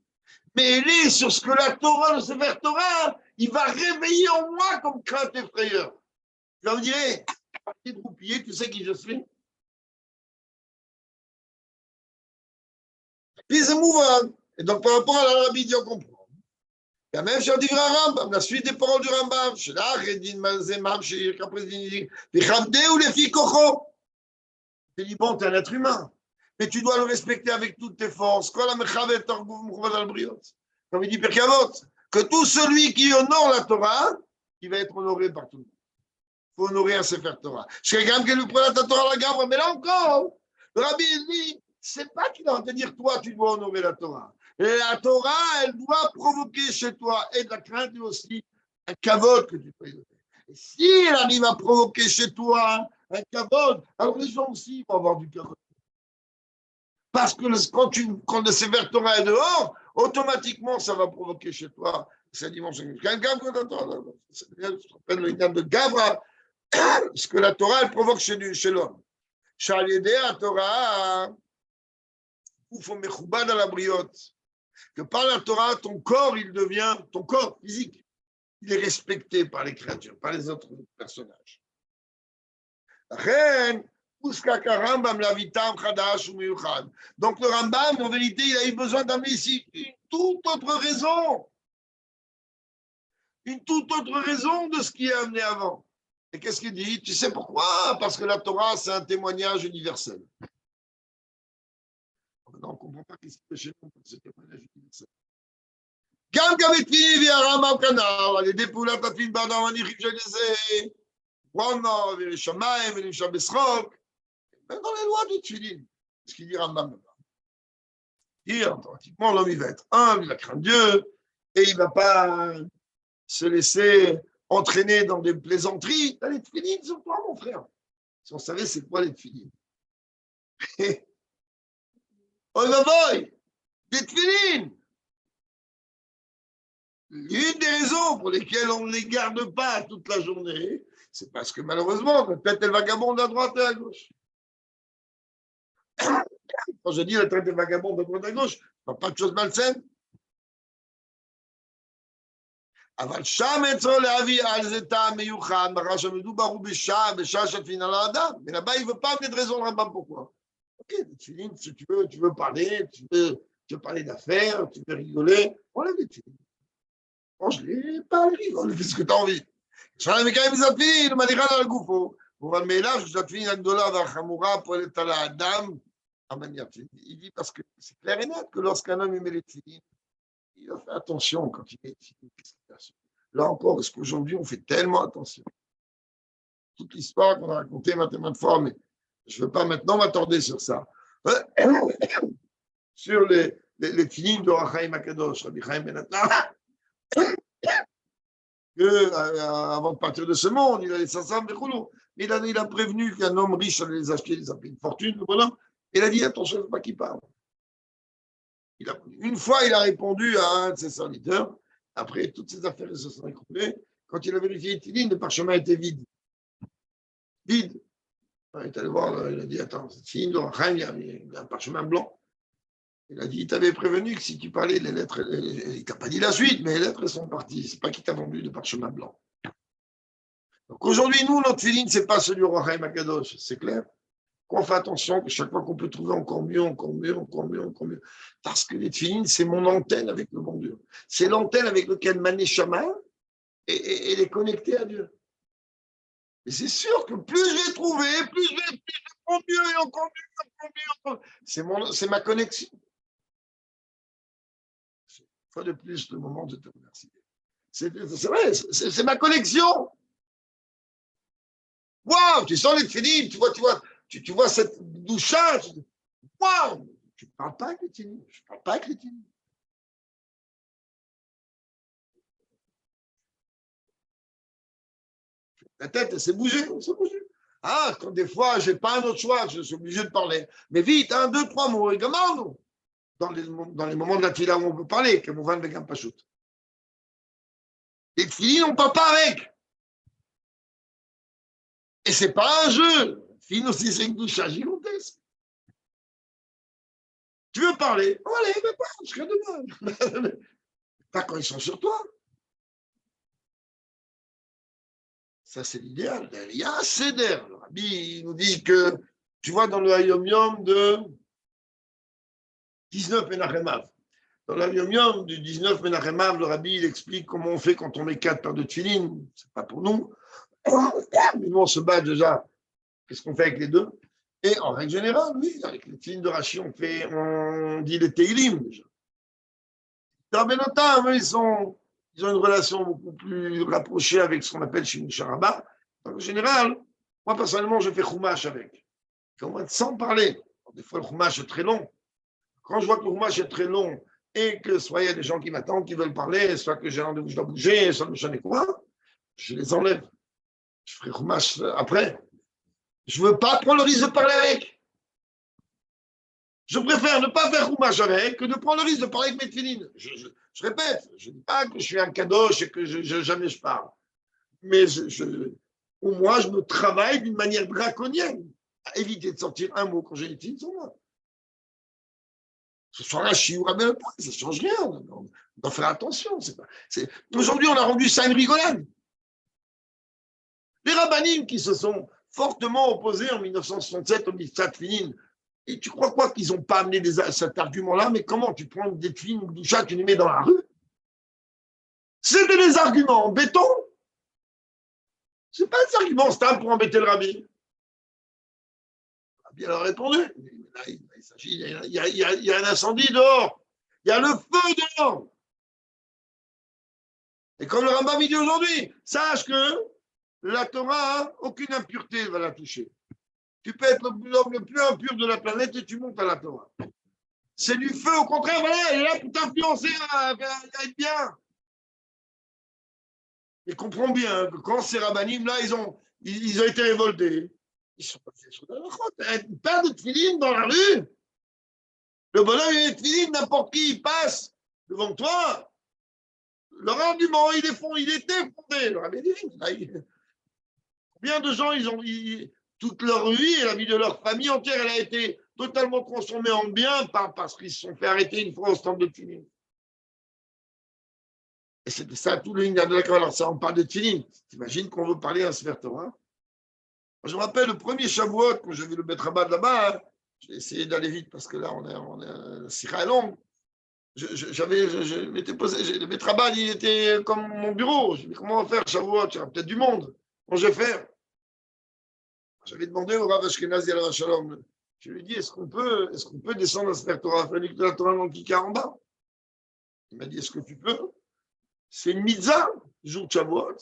Mais elle est sur ce que la Torah, le Sefer Torah, il va réveiller en moi comme crainte et frayeur. Je me dirais, parti de roupiller, tu sais qui je suis? Puis c'est mouvant. Et donc, par rapport à la Rabbi, on comprend. Il y a même chez le Rambam, la suite des paroles du Rambam, chez l'Achedin, Mazemam, chez Kapredin, les Chabdé ou les filles Kocho. Tu dis, bon, tu es un être humain, mais tu dois le respecter avec toutes tes forces. Comme il dit Perkavot, que tout celui qui honore la Torah, il va être honoré par tout le monde. Il faut honorer un Sefer Torah. Je quelqu'un qui lui prend la Torah la gamme, mais là encore, le Rabbi il dit, c'est pas qu'il va te dire, toi, tu dois honorer la Torah. Et la Torah, elle doit provoquer chez toi et de la crainte et aussi un kavod que tu peux donner. Et si elle arrive à provoquer chez toi un kavod, alors les gens aussi vont avoir du kavod. Parce que quand le Sefer Torah est dehors, automatiquement, ça va provoquer chez toi cette dimension. Quelqu'un qui s'appelle le lien de Gavra, ce que la Torah, elle provoque chez l'homme. La Torah, à la briotte. Que par la Torah, ton corps, il devient, ton corps physique, il est respecté par les créatures, par les autres personnages. Donc le Rambam, en vérité, il a eu besoin d'amener ici une toute autre raison de ce qui est amené avant. Et qu'est-ce qu'il dit? Tu sais pourquoi? Parce que la Torah, c'est un témoignage universel. Maintenant, on ne comprend pas ce qui se fait chez nous, ce témoignage universel. גם כמתפילים והרמב"ם כנ"ל, על ידי פעולת התפיל באדם הניחים שזה, רונו ולשמיים ולמשל בשחוק, même dans les lois du tfilin, ce qu'il dit Rambam. Automatiquement, l'homme, il va être humble, il va craindre Dieu, et il ne va pas se laisser entraîner dans des plaisanteries. Là, les tfilin, c'est toi, mon frère. Si on savait c'est quoi les tfilin. Oh, va boy, des tfilin. L'une des raisons pour lesquelles on ne les garde pas toute la journée, c'est parce que malheureusement, peut-être elle vagabonde à droite et à gauche. Quand je dis la traite des vagabondes à droite et à gauche, pas de choses malsaines. אבל שם אצלו להביא על זה טעם מיוחד, מאחר שמדובר הוא בשעה שתפין על האדם. Mais là-bas, il ne veut pas amener de raison Rambam pourquoi. Ok, si tu veux parler, tu veux parler d'affaires, tu veux rigoler, on lève les tefilines. Mange-les, parle, rigole, fais ce que tu as envie. שאלה מקיים מזתפין, מניחה על הגופו. אבל מאליו שתפין הגדולה והחמורה פועלת על האדם המניח. Il dit parce que c'est clair et net que lorsqu'un homme met les tefilines, il a fait attention quand il met les tefilines. Là encore, parce qu'aujourd'hui, on fait tellement attention. Toute l'histoire qu'on a racontée maintes fois, mais je ne veux pas maintenant m'attarder sur ça. Sur les tefilines de Rachaim Akadosh, Rabbi Chaim Ben Atnar, avant de partir de ce monde, il a les Sassam Bechoulou. Il a prévenu qu'un homme riche allait les acheter, il a pris une fortune, voilà. Il a dit, attention, il ne faut pas qu'il parle. Une fois, il a répondu à un de ses serviteurs. Après, toutes ses affaires se sont écroulées. Quand il a vérifié les tefilines, le parchemin était vide. Vide. Il est allé voir, il a dit, attends, c'est fini, il y a un parchemin blanc. Il a dit, il t'avait prévenu que si tu parlais, les lettres, il t'a pas dit la suite, mais les lettres, elles sont parties. C'est pas qu'il t'a vendu de parchemin blanc. Donc aujourd'hui, nous, notre tefilin, c'est pas celui au Rachaim Akadosh, c'est clair. qu'on fait attention, que chaque fois qu'on peut trouver encore mieux, encore mieux, encore mieux, encore mieux. Parce que les tefilines, c'est mon antenne avec le bon Dieu. C'est l'antenne avec laquelle ma neshama est connectée à Dieu. Et c'est sûr que plus je vais trouver, plus je vais encore mieux et encore mieux, encore mieux. Encore mieux. C'est ma connexion. Une fois de plus, le moment de te remercier. C'est vrai, c'est ma connexion. Waouh, tu sens les tefilines, tu vois cette douchage. Waouh, tu ne parles pas avec les tefilines. Je ne parle pas avec les tefilines. La tête, elle s'est bougée, elle s'est bougée. Ah, quand des fois, je n'ai pas un autre choix, je suis obligé de parler. Mais vite, un, deux, trois mots, et comment dans les moments de la tefila où on peut parler, comme on va avec un pachout. Les tefilines, on ne parle pas avec. Et ce n'est pas un jeu. Fin aussi, c'est une doucha gigantesque. Tu veux parler? Oh, allez, mais pas, je serai demain. Pas quand ils sont sur toi. Ça, c'est l'idéal. Il y a un céder. Le rabbi nous dit que, tu vois, dans le Hayom Yom de 19 Menachemav, dans le Hayom Yom du 19 Menachemav, le rabbi, il explique comment on fait quand on met 4 paires de tefilines. C'est pas pour nous. Mais nous, on se bat déjà. Qu'est-ce qu'on fait avec les deux? Et en règle générale, oui, avec les tefilines de Rashi, on dit les Teilim déjà. Dans Benotam, ils ont une relation beaucoup plus rapprochée avec ce qu'on appelle chez Sharaba. En général, moi personnellement, je fais Chumash avec. Sans parler. Des fois, le Chumash est très long. Quand je vois que le Chumash est très long et que soit il y a des gens qui m'attendent, qui veulent parler, soit que j'ai rendez-vous, je dois bouger, soit je ne sais quoi, je les enlève. Je ferai Chumash après. Je ne veux pas prendre le risque de parler avec. Je préfère ne pas faire Chumash avec que de prendre le risque de parler avec mes tefilines. Je répète, je ne dis pas que je suis un kadosh et que jamais je parle. Mais au moins, je me travaille d'une manière draconienne à éviter de sortir un mot quand j'ai les tefilines sur moi. Ce soit Rashi ou Rabbi, ça ne change rien. On doit faire attention. Aujourd'hui, on a rendu ça une rigolade. Les rabbinim qui se sont fortement opposés en 1967 au Mitzvah Tefilin, et tu crois quoi qu'ils n'ont pas amené cet argument-là? Mais comment tu prends des tefilin ou doucha, tu les mets dans la rue? C'était des arguments en béton. Ce n'est pas des arguments stables pour embêter le rabbi. Le rabbi a répondu. Il y a un incendie dehors. Il y a le feu dehors. Et comme le Rambam dit aujourd'hui, sache que la Torah, aucune impureté va la toucher. Tu peux être l'homme le plus impur de la planète et tu montes à la Torah. C'est du feu, au contraire, voilà, elle est là pour t'influencer à être bien. Et comprends bien que quand ces rabbinim, là, ils ont été révoltés. Ils sont passés sur la route. Une paire de tefilines dans la rue. Le bonhomme, il est tefilines, n'importe qui, il passe devant toi. Leur argument, il était fondé. Le rabbi dit, combien de gens, toute leur vie et la vie de leur famille entière, elle a été totalement transformée en bien parce qu'ils se sont fait arrêter une fois au stand de tefilin. Et c'était ça tout le ligne de la. Alors ça, on parle de tefilin. T'imagines qu'on veut parler à Sefer Torah? Je me rappelle le premier Shavuot, quand j'ai vu le Bet Rabbah là-bas, hein, j'ai essayé d'aller vite parce que là, la Sira est longue. Je m'étais posé, le Bet Rabbah, il était comme mon bureau. Je me dis, comment on va faire Shavuot? Il y aura peut-être du monde. Comment je vais faire? J'avais demandé au Rav Ashkenazi à Shalom, je lui ai dit, est-ce qu'on peut descendre à Sefer Torah, faire la Torah dans le Kikar en bas? Il m'a dit, est-ce que tu peux? C'est une mitzvah, jour de Shavuot.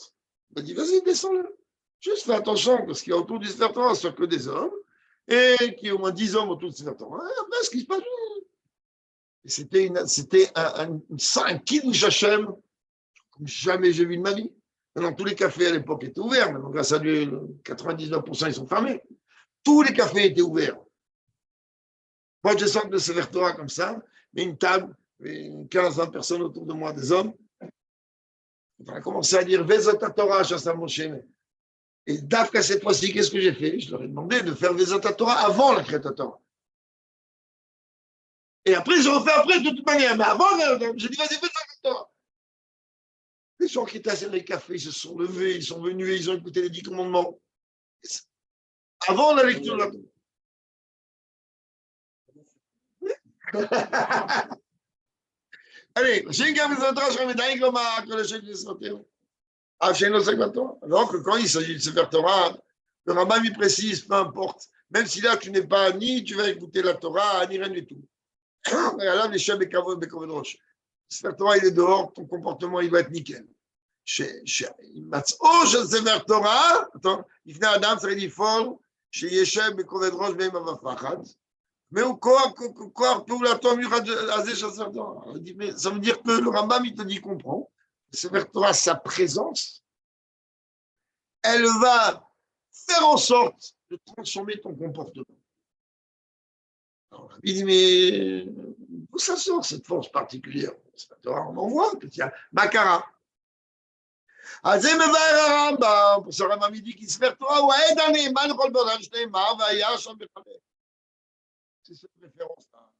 Il m'a dit, vas-y, descends-le. Juste fais attention, parce qu'il y a autour du Sefer Torah, soit que des hommes, et qu'il y ait au moins 10 hommes autour du Sefer Torah. Et après, ce qui se passe, et c'était un kiddush Hashem, comme jamais j'ai vu de ma vie. Maintenant, tous les cafés à l'époque étaient ouverts. Maintenant, grâce à Dieu, 99%, ils sont fermés. Tous les cafés étaient ouverts. Moi, je sors de Sefer Torah comme ça, mais une table, 15-20 personnes autour de moi, des hommes. On a commencé à dire Vezot Torah, Chassam Moshe. Et d'Afka, cette fois-ci, qu'est-ce que j'ai fait? Je leur ai demandé de faire Vezot Torah avant la Kreta Torah. Et après, je refais après de toute manière. Mais avant, j'ai dit vas-y, Vezot Torah. Les gens qui étaient assis dans les cafés, ils se sont levés, ils sont venus et ils ont écouté les 10 commandements. Avant la lecture de la Torah. Allez, j'ai une camiseta, je remets d'ailleurs comme à que le chef du Israël. Ah, chez nous, c'est quoi? Alors que quand il s'agit de Sefer Torah, le rabbin lui précise, peu importe, même si là tu n'es pas ni tu vas écouter la Torah, ni rien du tout. Et là, les chefs Bekavod Roche. Sefer Torah, il est dehors, ton comportement, il va être nickel. או שספר תורה, לפני אדם צריך לפעול שישב בכובד ראש באימה ופחד, והוא כוח פעולתו המיוחד הזה של ספר תורה. Ça veut dire que le Rambam, il te dit, comprends, Sefer Torah, sa présence, elle va faire en sorte de transformer ton comportement. Alors, il dit, mais d'où ça sort cette force particulière? Sefer Torah, on en voit, il y a Makara. אז זה מבאר הרמב"ם, פרופסור הרמב"ם dit כי ספר תורה הוא העד הנאמן לכל בעולם שנאמר והיה שם בחלק. C'est cette référence-là.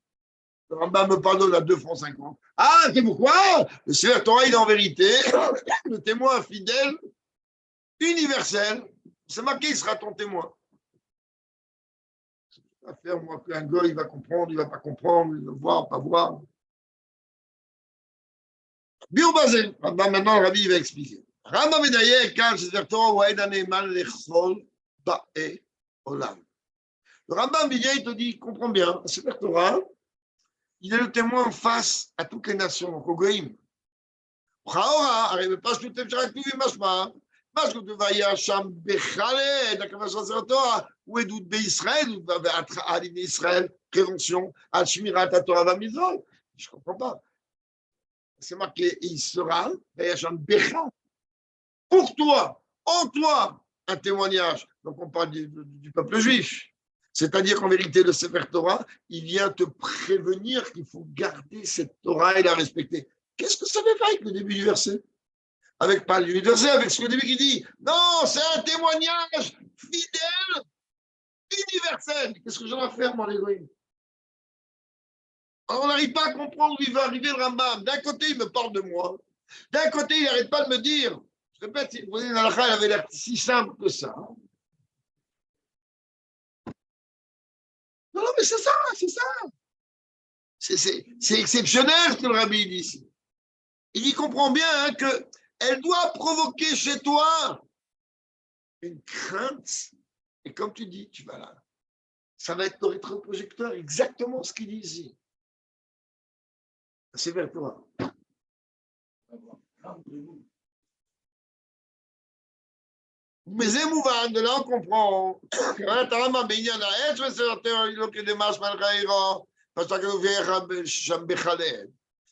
Le Rambam me pardonne à 2 francs 50. Ah, c'est pourquoi le Sefer Torah, il est en vérité le témoin fidèle, universel. C'est marqué, il sera ton témoin. C'est pas faire, moi, qu'un gars, il va comprendre, il va pas comprendre, il va voir, pas voir. Biobazé. Maintenant, le Rabbi, il va expliquer. רמב"ם מדייק כאן שספר תורה הוא העד הנאמן לכל באי עולם. Le Rambam vient, il te dit, comprends bien, Sefer Torah, il est le témoin face à toutes les nations, donc au Goïm. Chaora, הרי בפשטות tout אפשר כתובים משמע, מה שכתוב היה שם בחלד, הכוונה של ספר תורה, הוא עדות בישראל, על ידי ישראל, prévention, על שמירת התורה והמצוות. Je ne comprends pas. C'est marqué, il sera, והיה שם בחלד. Pour toi, en toi, un témoignage. Donc, on parle du peuple juif. C'est-à-dire qu'en vérité, le Sefer Torah, il vient te prévenir qu'il faut garder cette Torah et la respecter. Qu'est-ce que ça veut faire avec le début du verset? Avec pas le début du verset, avec ce début qui dit non, c'est un témoignage fidèle, universel. Qu'est-ce que j'en ai à faire, mon égoïme? On n'arrive pas à comprendre où il va arriver le Rambam. D'un côté, il me parle de moi. D'un côté, il n'arrête pas de me dire. Je répète, vous voyez, l'halakha, elle avait l'air si simple que ça. Non, mais c'est ça, c'est ça. C'est exceptionnel ce que le rabbi dit ici. Il y comprend bien hein, qu'elle doit provoquer chez toi une crainte. Et comme tu dis, tu vas là. Ça va être ton rétroprojecteur, exactement ce qu'il dit ici. C'est vers toi. Mais c'est mouvant, de là on comprend.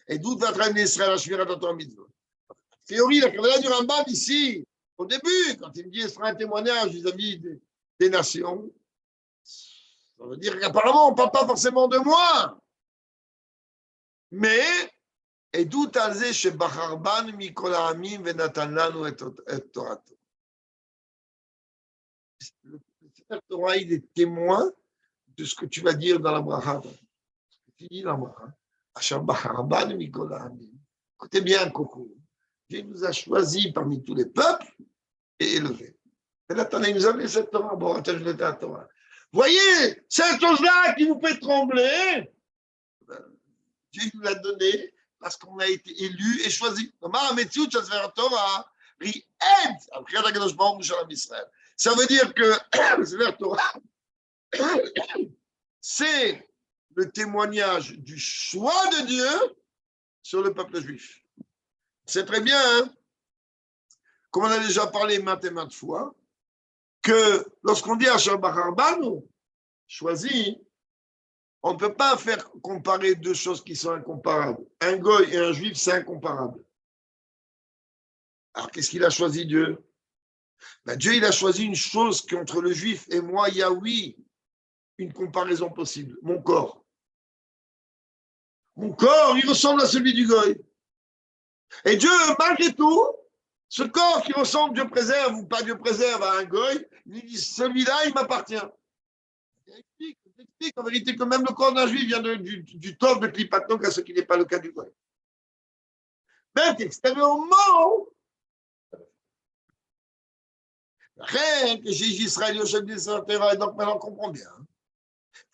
Et d'où va traîner Israël à Shmirat Torah Mitzvot. Théorie, la Kavala du Rambam ici, au début, quand il me dit qu'il sera un témoignage vis-à-vis des nations, ça veut dire qu'apparemment on ne parle pas forcément de moi. Mais, et d'où Talzé chez Bacharban, Mikola Amim, Venatan Lanu et Torato. Le Sefer Torah, il est témoin de ce que tu vas dire dans la bracha. Ce que tu dis dans la bracha. Acham Bacharban, Mikola Amim. Écoutez bien, Coco. Dieu nous a choisis parmi tous les peuples et élevés. Et là, il nous a mis cette Torah. Bon, attends, je vais la Torah. Voyez, cette chose-là qui vous fait trembler, Dieu nous l'a donné parce qu'on a été élus et choisis. Ça veut dire que le Sefer Torah, c'est le témoignage du choix de Dieu sur le peuple juif. C'est très bien, hein? Comme on a déjà parlé maintes et maintes fois, que lorsqu'on dit Asher Bacharbanu, choisi, on ne peut pas faire comparer deux choses qui sont incomparables. Un goy et un juif, c'est incomparable. Alors, qu'est-ce qu'il a choisi, Dieu? Ben, Dieu, il a choisi une chose qu'entre le juif et moi, il y a, oui, une comparaison possible. Mon corps. Mon corps, il ressemble à celui du goy. Et Dieu, malgré tout, ce corps qui ressemble, Dieu préserve ou pas Dieu préserve à un goy, il dit, celui-là, il m'appartient. Il explique en vérité que même le corps d'un juif vient du tov de Klipatok à ce qui n'est pas le cas du goy. Mais extérieurement, rien que j'ai Israël, Yoshem, et donc maintenant on comprend bien.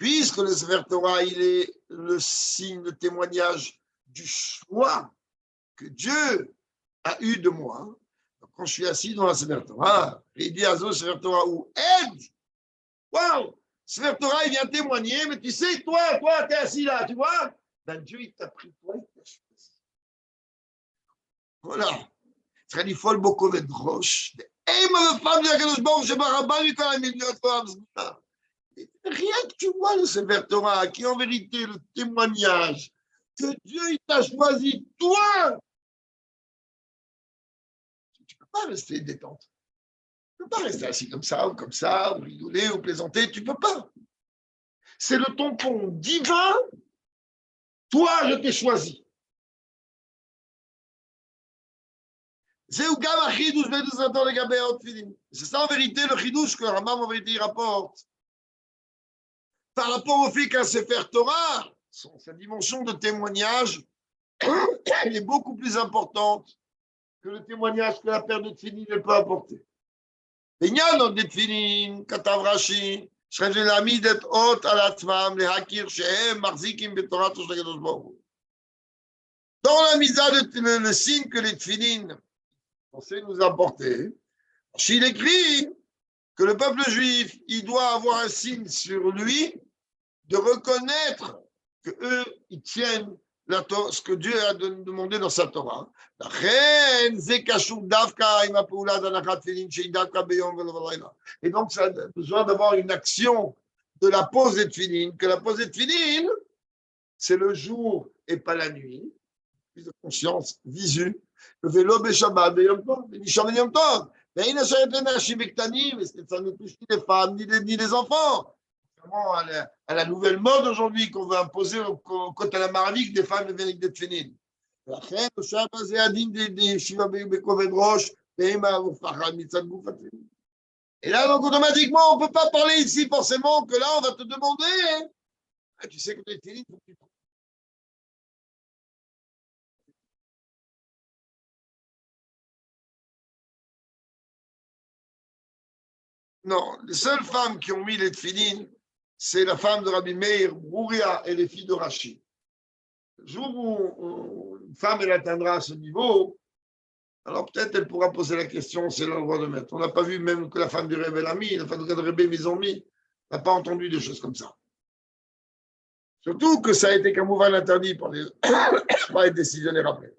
puisque le Sefer Torah, il est le signe, le témoignage du choix que Dieu a eu de moi. Donc, quand je suis assis dans la Sefer Torah, il dit à Zo Sefer Torah ou aide. Waouh! Sefer Torah, il vient témoigner, mais tu sais, toi, tu es assis là, tu vois? Ben, Dieu, il t'a pris, toi, il t'a choisi. Voilà. צריך לפעול בו כובד ראש. אם המפעם של הקדוש ברוך שברבה מכל המדינות תורה וזכותה. Rien que tu vois le Sefer Torah, qui est en vérité le témoignage que Dieu il t'a choisi, toi. Tu ne peux pas rester détente. Tu ne peux pas rester assis comme ça, ou rigoler, ou plaisanter. Tu ne peux pas. C'est le tampon divin. Toi, je t'ai choisi. C'est ça en vérité le chidouche que Rambam en vérité il rapporte. Par rapport au fait qu'un Sefer Torah, sa dimension de témoignage, elle est beaucoup plus importante que le témoignage que la paire de Tfilin ne peut apporter. בעניין de Tfilin, כתב רש"י, שחייב להעמיד את אות על עצמם, להכיר שהם מחזיקים בתורתו של הקדוש ברוך הוא. Dans la mise le signe que les Tfilin censé nous apporter, il écrit que le peuple juif, il doit avoir un signe sur lui de reconnaître que eux, ils tiennent ce que Dieu a demandé dans sa Torah. Et donc, ça a besoin d'avoir une action de la pose des tefilin, que la pose des tefilin, c'est le jour et pas la nuit, plus de conscience, visu. ולא בשבת ביום טוב, ונשאר ביום טוב. והנה שייך לנשים וקטנים, ça ne touche ni les femmes, ni les enfants. Vraiment, à la nouvelle mode aujourd'hui qu'on veut imposer au côté à la marlique des femmes avec des tefilin. ולכן, עכשיו זה הדין ישיבה בכובד ראש, ואימא ופחד מצד גוף התפילין. Et là, donc, automatiquement, on ne peut pas parler ici forcément que là, on va te demander, tu sais que les tefilin, il faut que tu trouves. Non, les seules femmes qui ont mis les tefilin, c'est la femme de Rabbi Meir, Bouria et les filles de Rashi. Le jour où une femme elle atteindra ce niveau, alors peut-être elle pourra poser la question, c'est l'endroit de mettre. On n'a pas vu même que la femme du Rebbe l'a mis, la femme de Rebbe ils ont mis. On n'a pas entendu des choses comme ça. Surtout que ça a été Kamouvan interdit par les décisionnaires après.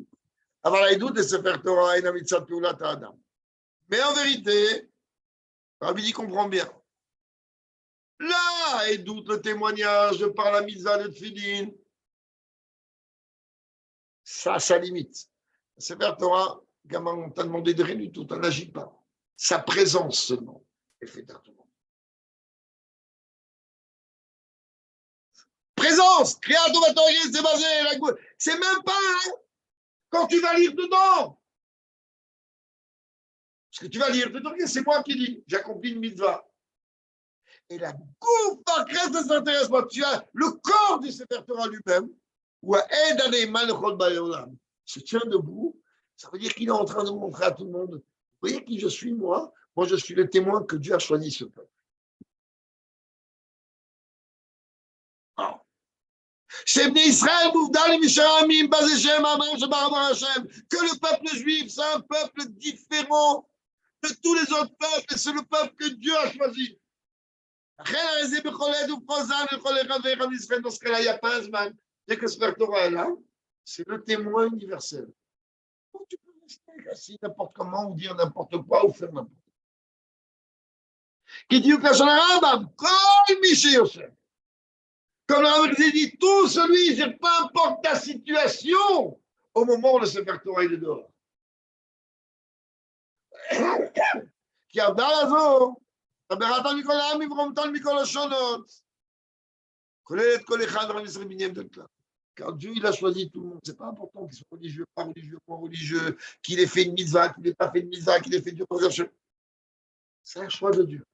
Avoir la doute de se faire Torah et Namitzat Peulat Adam. Mais en vérité, Rabbi dit comprend bien. Là est doute le témoignage de par la mitzvah de Tfilin. Ça, ça limite. C'est faire Torah, gamin, on t'a demandé de rien du tout, tu n'agis pas. Sa présence seulement est fait à tout le monde. Présence, c'est même pas hein, quand tu vas lire dedans. Parce que tu vas lire dedans, c'est moi qui dis, j'accomplis une mitzvah. Et la gouffe par grâce, ça s'intéresse pas. Tu as le corps du Sefer Torah lui-même, ou à aide se tient debout, ça veut dire qu'il est en train de montrer à tout le monde, vous voyez qui je suis, moi? Moi, je suis le témoin que Dieu a choisi ce peuple. Que le peuple juif, c'est un peuple différent de tous les autres peuples, et c'est le peuple que Dieu a choisi. Dans ce cas-là, il n'y a pas un Zman. Dès que ce Torah est là, c'est le témoin universel. Donc, tu peux rester assis n'importe comment, ou dire n'importe quoi, ou faire n'importe quoi. Qui dit que la Rambam, comme le Rambam dit, tout celui, peu importe ta situation, au moment où le Sefer Torah est dehors. Qui a dans la zone, חברתם מכל העם וברומתם מכל השונות. כולל את כל אחד מהמסרים בניינים de clan. Car Dieu, il a choisi tout le monde. C'est pas important qu'il soit religieux, pas religieux, pas religieux, qu'il ait fait une mitzvah, qu'il n'ait pas fait une mitzvah, qu'il ait fait Dieu pour faire. C'est un choix de Dieu.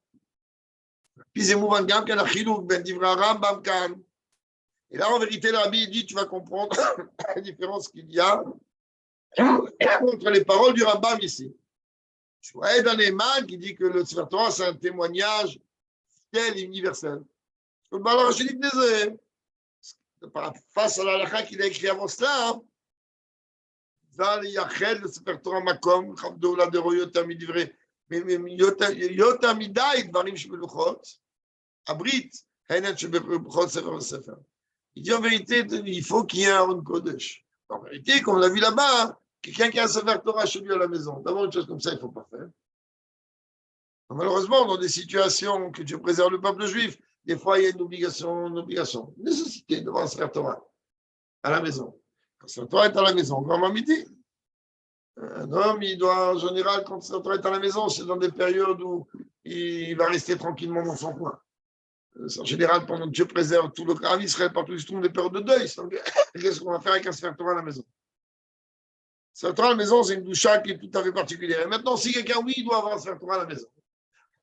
Puis c'est mouvant de gamme qu'il y a un chilouk, ben divrei Rambam kan. Et là, en vérité, le Rabbi dit, tu vas comprendre la différence qu'il y a entre les paroles du Rambam ici. Shoaed Aneman qui dit que le Sefer Torah, c'est un témoignage fidèle et universel. Le Baal Rachid disait, face à la halakha qu'il a écrit avant cela, Zal Yachel, le Sefer Torah Makom, Chavdo la de Royota Midivre, Yota Midai, Dvarim Shebeluchot, Abrit, Henet Shebeluchot, Sefer Sefer. Il dit en vérité, il faut qu'il y ait un Aaron Kodesh. En vérité, comme on l'a vu là-bas, quelqu'un qui a un Sefer Torah chez lui à la maison, d'abord une chose comme ça, il ne faut pas faire. Malheureusement, dans des situations que Dieu préserve le peuple juif, des fois, il y a une obligation, une nécessité de voir un Sefer Torah à la maison. Quand le Sefer Torah est à la maison, grand midi. Un homme, il doit, en général, quand le Sefer Torah est à la maison, c'est dans des périodes où il va rester tranquillement dans son coin. En général, pendant que Dieu préserve tout le Kham Israël, partout où se trouvent des périodes de deuil. Donc, qu'est-ce qu'on va faire avec un Sefer Torah à la maison? Sefer Torah à la maison, c'est une doucha qui est tout à fait particulière. Et maintenant, si quelqu'un, oui, il doit avoir un Sefer Torah à la maison.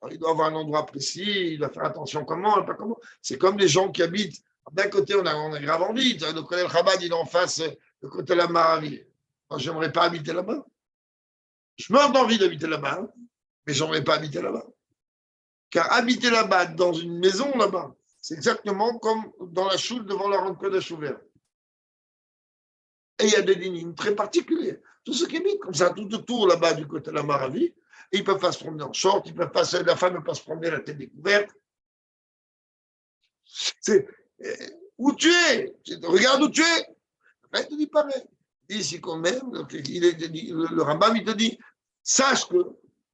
Alors, il doit avoir un endroit précis, il doit faire attention comment, pas comment. C'est comme les gens qui habitent. D'un côté, on a grave envie. Le Kollel Chabad, il est en face, le côté de la Maravi. Moi, je n'aimerais pas habiter là-bas. Je meurs d'envie d'habiter là-bas, hein, mais je n'aimerais pas habiter là-bas. Car habiter là-bas, dans une maison là-bas, c'est exactement comme dans la choule devant la Ron Kodesh ouverte. Et il y a des lignes très particulières. Tous ceux qui habitent comme ça, tout autour là-bas du côté de la Maravi, ils ne peuvent pas se promener en short, ils peuvent pas, la femme ne peut pas se promener la tête découverte. C'est où tu es. Regarde où tu es. Après, il te dit pareil. Il dit ici quand même, le Rambam, il te dit, sache que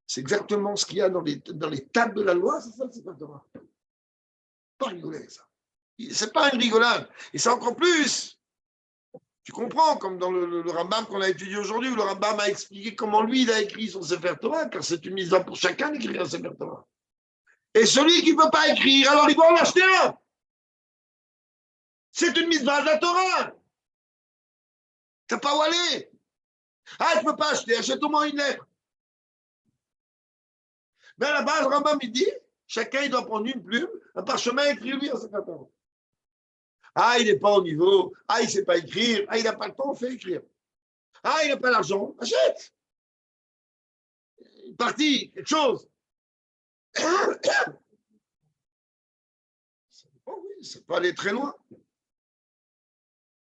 c'est exactement ce qu'il y a dans les tables de la loi, c'est ça, c'est pas Torah. Pas rigoler, ça. C'est pas une rigolade. Et c'est encore plus. Tu comprends, comme dans le Rambam qu'on a étudié aujourd'hui, où le Rambam a expliqué comment lui, il a écrit son Sefer Torah, car c'est une mise pour chacun d'écrire un Sefer Torah. Et celui qui ne peut pas écrire, alors il doit en acheter un. C'est une mise de la Torah. Tu n'as pas où aller. Ah, tu ne peux pas acheter, achète au moins une lettre. Mais à la base, le Rambam, il dit, chacun, il doit prendre une plume, un parchemin et écrire lui en Sefer Torah. Ah, il n'est pas au niveau. Ah, il ne sait pas écrire. Ah, il n'a pas le temps, fait écrire. Ah, il n'a pas l'argent. Achète. Une partie, quelque chose. Oh oui, ça peut aller très loin.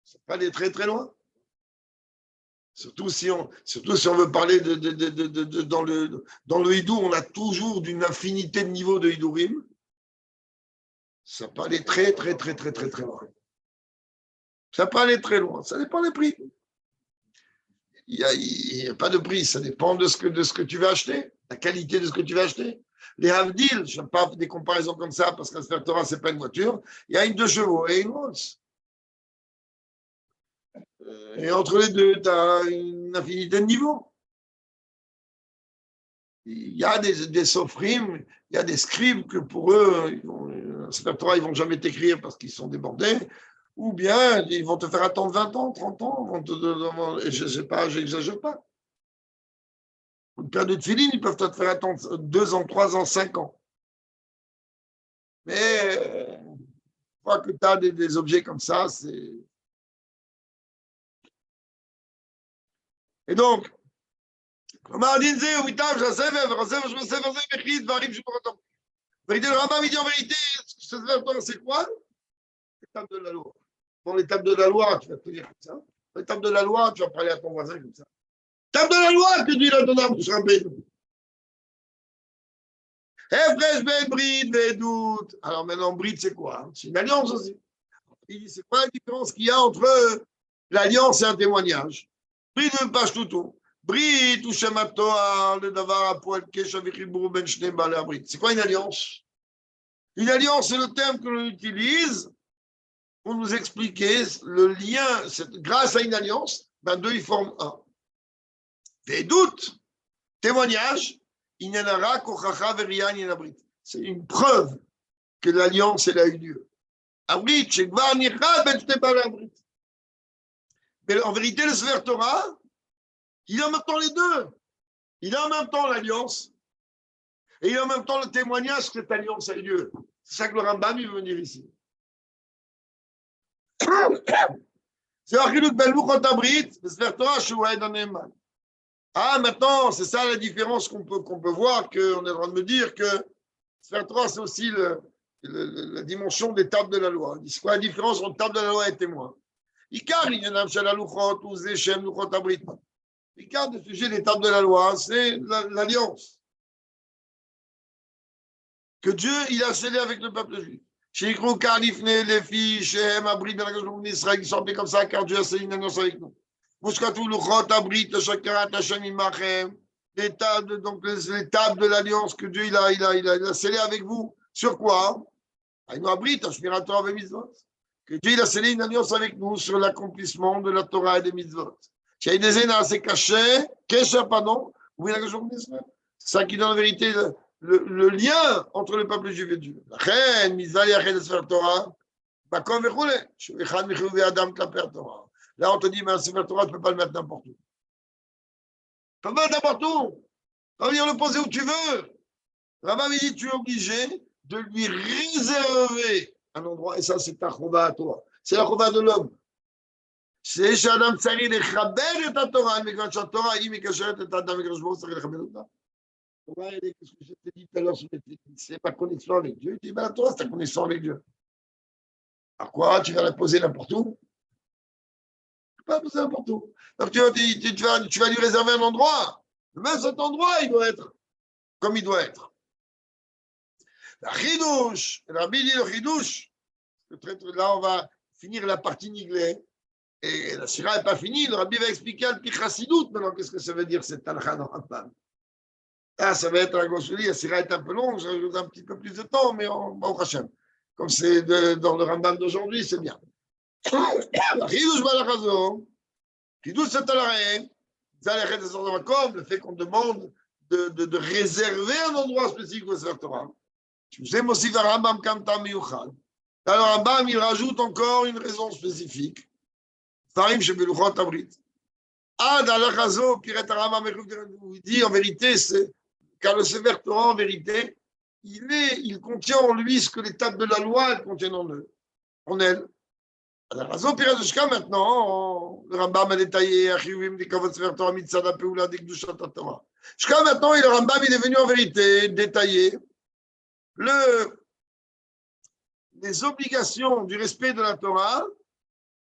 Ça peut aller très, très loin. Surtout si on veut parler dans le hidou, on a toujours d'une infinité de niveaux de hidourim. Ça peut aller très, très, très, très, très, très loin. Ça peut aller très loin. Ça dépend des prix. Il n'y a pas de prix. Ça dépend de ce que tu vas acheter, la qualité de ce que tu vas acheter. Les Havdil, je n'aime pas des comparaisons comme ça parce qu'un Sefer Torah, ce n'est pas une voiture. Il y a une 2 chevaux et une Rolls. Et entre les deux, tu as une infinité de niveaux. Il y a des soprim, il y a des scribes que pour eux, Sefer Torah, ils ne vont jamais t'écrire parce qu'ils sont débordés. Ou bien, ils vont te faire attendre 20 ans, 30 ans. Et je ne sais pas, je n'exagère pas. Une paire de tefilines, ils peuvent te faire attendre 2 ans, 3 ans, 5 ans. Mais une fois que tu as des objets comme ça, c'est... Et donc, le Rambam, il dit en vérité, c'est quoi? L'étape de la loi. Dans l'étape de la loi, tu vas te dire comme ça. Dans l'étape de la loi, tu vas parler à ton voisin comme ça. L'étape de la loi que dit le Donald Rabbeinu. Alors maintenant, bride, c'est quoi? C'est une alliance aussi. Il dit, c'est quoi la différence qu'il y a entre l'alliance et un témoignage? Bride ne passe tout. Bride ou shematoa, le davar à poil kesh avec ribou ben shnem balé bride. C'est quoi une alliance? Une alliance, c'est le terme que l'on utilise pour nous expliquer le lien. Grâce à une alliance, ben deux, ils forment un. Des doutes, témoignage, c'est une preuve que l'alliance, elle a eu lieu. Mais en vérité, le Sefer Torah, il a en même temps les deux. Il a en même temps l'alliance et il a en même temps le témoignage que cette alliance a eu lieu. C'est ça que le Rambam il veut venir ici. C'est ah, maintenant, c'est ça la différence qu'on peut voir, qu'on est en train de me dire que Sefer Torah, c'est aussi la dimension des tables de la loi. C'est quoi la différence entre table de la loi et témoin? L'Ikar de sujet des tables de la loi, c'est l'alliance que Dieu il a scellée avec le peuple juif. Chez les filles, chez Abri, dans la région d'Israël, qui sont appelés comme ça, car Dieu a scellé une alliance avec nous. Mouskatou, Luchot, Abrit, le Shakarat, Hashem, Imachem, les tables, donc les tables de l'alliance que Dieu il a scellé avec vous. Sur quoi? Aïnou Abrit, Ashmirat Torah et Mitzvot. Que Dieu il a scellé une alliance avec nous sur l'accomplissement de la Torah et des Mitzvot. Chez Idezena, c'est caché, pardon, oui, la région d'Israël. C'est ça qui donne en vérité le lien entre le peuple juif et Dieu. La reine, Mizal, Yached, Sefer Torah, Bakom Vechoule, Shuvechad, Mechouvé, Adam, Klaper Torah. Là, on te dit, mais un Sefer Torah, tu ne peux pas le mettre n'importe où. Tu peux le mettre n'importe où. Tu peux venir le poser où tu veux. Rabbi il dit, tu es obligé de lui réserver un endroit, et ça, c'est ta chova à toi. C'est la chova de l'homme. C'est Shadam Tsari de Chaber et ta Torah, mais quand la Torah, il m'écachette et ta dame, et quand je vois, ça va Chaber et ta. Qu'est-ce que je t'ai dit tout à l'heure, c'est ma connexion avec Dieu. Tu dis, ben la Torah, c'est ta connexion avec Dieu. Alors quoi, tu vas la poser n'importe où? Tu ne peux pas la poser n'importe où. Donc tu vas lui réserver un endroit. Même cet endroit, il doit être comme il doit être. La chidouche, Rabbi dit le chidouche. Là, on va finir la partie niglée. Et la sira n'est pas finie. Le Rabbi va expliquer le pichassidout. Maintenant, qu'est-ce que ça veut dire cette halakha dans Rambam? Ah, ça va être un gros souci. La sira est un peu longue. Je rajoute un petit peu plus de temps, mais on va au Hachem. Comme c'est dans le Rambam d'aujourd'hui, c'est bien. La chidouche balachazo. Chidouche c'est halakha. Le fait qu'on demande de réserver un endroit spécifique au Sefer Torah. Alors, Rambam, il rajoute encore une raison spécifique. Farim Shebeluchot Abrit. Ad alachazo, Piret Rambam, il dit en vérité, c'est car le Sefer Torah, en vérité, il contient en lui ce que les tables de la loi contiennent en eux, en elle. Alachazo, Piret jusqu'à maintenant, le Rambam a détaillé, Achivim, des Kavod Sefer Torah, Mitzad Peula, des Gdushat Torah. Jusqu'à maintenant, le Rambam, il est venu en vérité détailler les obligations du respect de la Torah,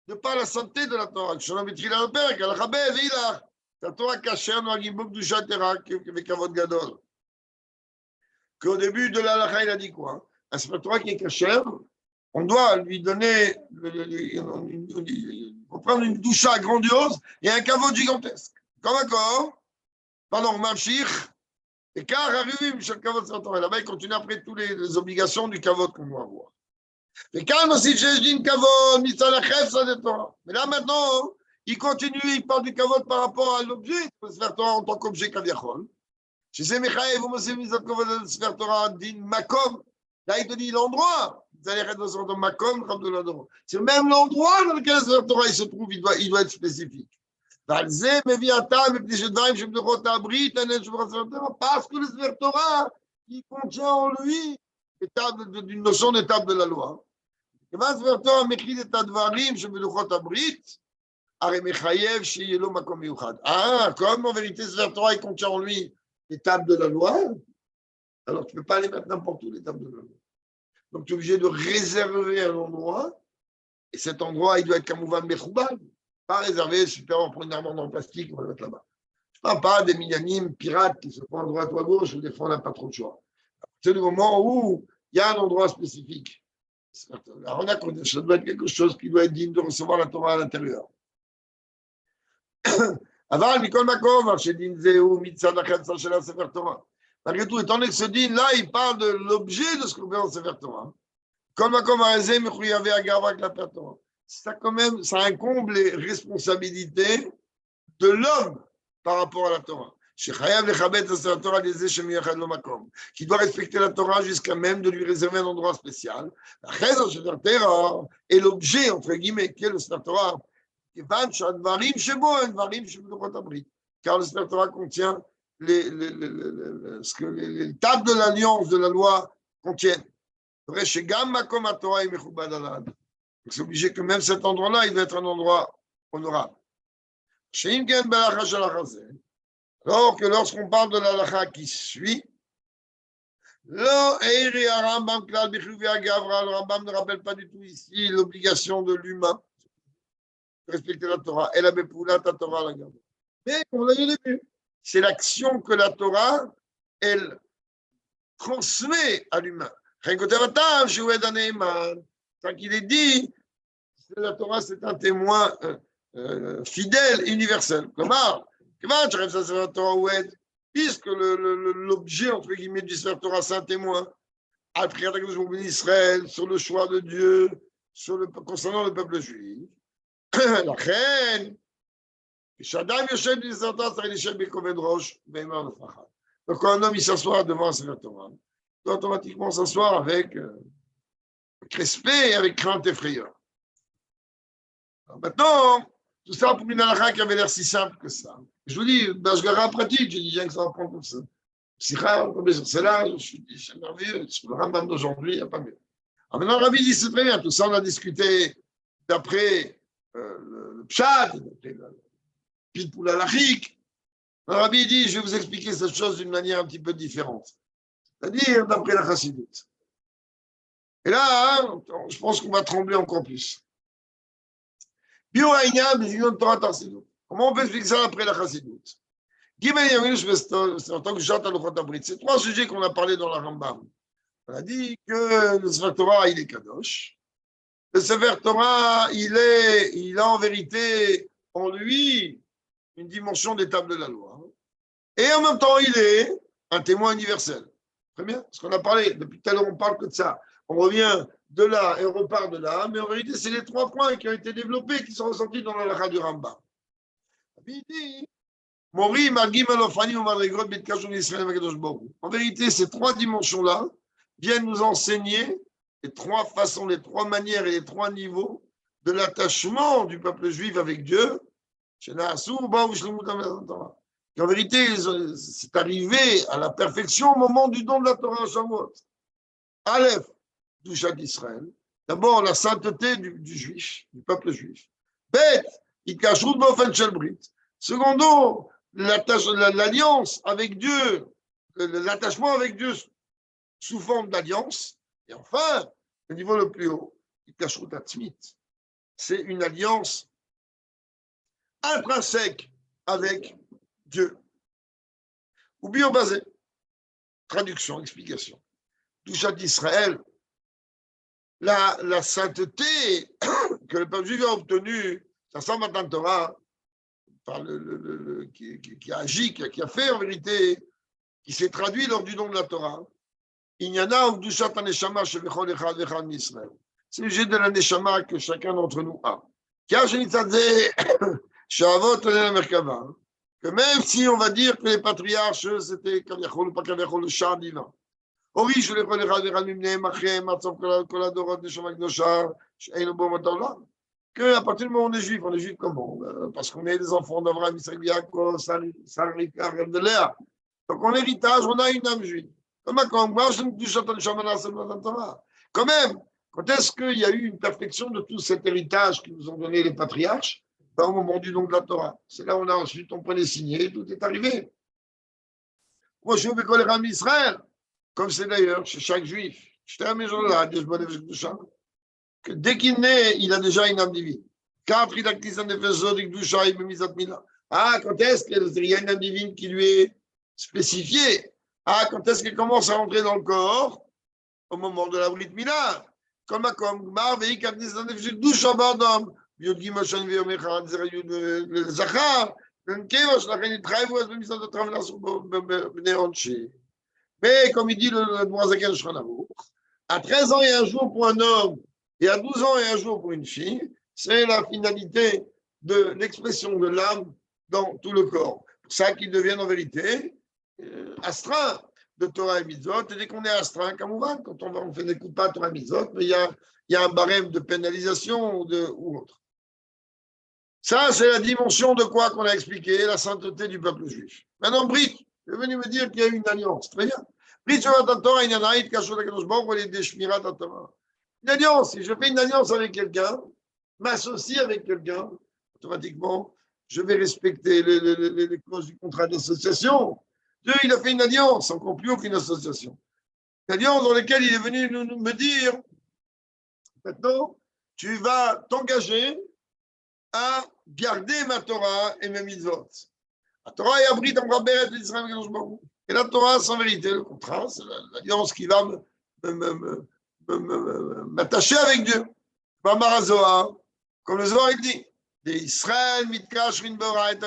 de par la santé de la Torah. La Torah cachère dans l'Agibok du Chatera, avec Kavod Gadol. Qu'au début de l'Alacha, il a dit quoi? Un Sefer Torah qui est cachère, on doit lui donner, on prendre une doucha grandiose et un Kavod gigantesque. Comme accord, pardon, Mamshich, et car arrive chez le Kavod Sefer Torah. Là-bas, il continue après toutes les obligations du Kavod qu'on doit avoir. Et quand aussi j'ai dit une Kavod, Mitzalachef, ça de Torah. Mais là maintenant, il continue, il parle du Kavod par rapport à l'objet de Sefer Torah en tant qu'objet Kaviachol. Je sais, Michael, vous me savez, Mizat Kavod de Sefer Torah, dit Makom. Là, il te dit l'endroit. Mitzalachef de Makom, c'est même l'endroit dans lequel le Sefer Torah il se trouve, il doit être spécifique. Parce que le Sefer Torah, il contient en lui d'une notion d'étape de la loi. Ah, comme en vérité, ce Sefer Torah, il contient en lui l'étape de la loi, alors tu ne peux pas les mettre n'importe où, l'étape de la loi. Donc tu es obligé de réserver un endroit, et cet endroit, il doit être Kamouvan Mechouban, pas réservé, super, on prend une armoire en plastique, on va le mettre là-bas. Je ne parle pas des millianimes pirates qui se font à droite ou à gauche, ou des fois on n'a pas trop de choix. C'est le moment où il y a un endroit spécifique. Alors on a que ça doit être quelque chose qui doit être digne de recevoir la Torah à l'intérieur. Aval, Mikol Makom, Shedin Zéou, Mitzad Achatsa Shela Sefer Torah. Malgré tout, étant donné que ce din là, il parle de l'objet de ce qu'on fait dans Sefer Torah. Kol Makom Arezé, Mechouyavé Agarva avec la Torah. Ça, quand même, ça incombe les responsabilités de l'homme par rapport à la Torah. Qui doit respecter la Torah jusqu'à même de lui réserver un endroit spécial. Et l'objet, entre guillemets, qui est le Sefer Torah, car le Sefer Torah contient ce que les tables de l'alliance de la loi contiennent. C'est obligé que même cet endroit-là, il doit être un endroit honorable. Alors que lorsqu'on parle de l'halakha qui suit, Le Rambam ne rappelle pas du tout ici l'obligation de l'humain de respecter la Torah. Elle avait pour la Torah la garde. Mais comme on l'a dit au début, c'est l'action que la Torah, elle transmet à l'humain. Tant qu'il est dit, la Torah, c'est un témoin fidèle, universel. Puisque l'objet, entre guillemets, du Sefer Torah, c'est un témoin, à prière d'Israël, sur le choix de Dieu, concernant le peuple juif. La reine, donc quand un homme il s'assoit devant un Sefer Torah, il doit automatiquement s'asseoir avec respect et avec crainte et frayeur. Alors maintenant, tout ça pour une halakha qui avait l'air si simple que ça. Je vous dis, Bashgara pratique, je dis bien que ça va prendre comme ça. C'est rare, c'est là, je suis dit, c'est merveilleux, sur le Rambam d'aujourd'hui, il n'y a pas mieux. Alors maintenant, Rabbi dit, c'est très bien, tout ça, on a discuté d'après le Pshat, d'après le Pitpoul halakhique. Rabbi dit, je vais vous expliquer cette chose d'une manière un petit peu différente. C'est-à-dire d'après la Chassidut. Et là, hein, je pense qu'on va trembler encore plus. Comment on peut expliquer ça après la Chassidut? C'est trois sujets qu'on a parlé dans la Rambam. On a dit que le Sefer Torah, il est Kadosh. Le Sefer Torah, il a en vérité en lui une dimension d'étape de la loi. Et en même temps, il est un témoin universel. Très bien, parce qu'on a parlé, depuis tout à l'heure, on parle que de ça. On revient de là et on repart de là, mais en vérité, c'est les trois points qui ont été développés, qui sont ressortis dans la halakha du Rambam. Il dit, en vérité, ces trois dimensions-là viennent nous enseigner les trois façons, les trois manières et les trois niveaux de l'attachement du peuple juif avec Dieu. En vérité, c'est arrivé à la perfection au moment du don de la Torah à Shavuot. Aleph, Douchat d'Israël. D'abord, la sainteté du juif, du peuple juif. Bet, Ikashrut Bofen Shelbrit. Secondo, l'alliance avec Dieu, l'attachement avec Dieu sous forme d'alliance. Et enfin, le niveau le plus haut, Ikashrut Atzmit. C'est une alliance intrinsèque avec Dieu. Ou bio-basé. Traduction, explication. Douchat d'Israël, la sainteté que le peuple juif a obtenue, ça semble à Torah, par qui a agi, qui a fait en vérité, qui s'est traduit lors du don de la Torah. Inyana ou Douchat Aneshama Shevechol Echad Vechad Misraël. C'est le jet de la Neshama que chacun d'entre nous a. Car je que même si on va dire que les patriarches, c'était Kaviachol ou pas Kaviachol, le char divin. Oui, je les connais, qu'à partir du moment où on est juif comment? Parce qu'on est des enfants d'Abraham, Isaac, Yaakov, Sarika, Rêve de Léa. Donc en héritage, on a une âme juive. Quand même, quand est-ce qu'il y a eu une perfection de tout cet héritage que nous ont donné les patriarches? Au moment du don de la Torah. C'est là où on peut les signer, tout est arrivé. Moi, je vais coller à Israël, comme c'est d'ailleurs chez chaque juif. Que dès qu'il naît, il a déjà une âme divine. Ah, quand est-ce qu'il y a une âme divine qui lui est spécifiée? Ah, quand est-ce qu'elle commence à rentrer dans le corps? Au moment de la Brit Mila. Comme Gmar, mais comme il dit le Moazaken Shranavo, à 13 ans et un jour pour un homme et à 12 ans et un jour pour une fille, c'est la finalité de l'expression de l'âme dans tout le corps. C'est pour ça qu'ils deviennent en vérité astreints de Torah et Mitzvot. Et dès qu'on est astreint, comme quand on fait des coups de Torah et Mitzvot, mais il y a un barème de pénalisation ou autre. Ça, c'est la dimension de quoi qu'on a expliqué, la sainteté du peuple juif. Maintenant, Brit, il est venu me dire qu'il y a une alliance. Très bien. Brit, une alliance, si je fais une alliance avec quelqu'un, m'associe avec quelqu'un, automatiquement, je vais respecter les clauses du contrat d'association. Dieu, il a fait une alliance, encore plus haut qu'une association. L'alliance dans laquelle il est venu me dire, maintenant, tu vas t'engager à garder ma Torah et mes mitzvot. La Torah est abri dans Rabberet l'Israël. Et la Torah, sans vérité, le contraire, c'est l'alliance qui va m'attacher avec Dieu. Zohar, comme le Zohar il dit, Israël, Mitkash, Rinbora, et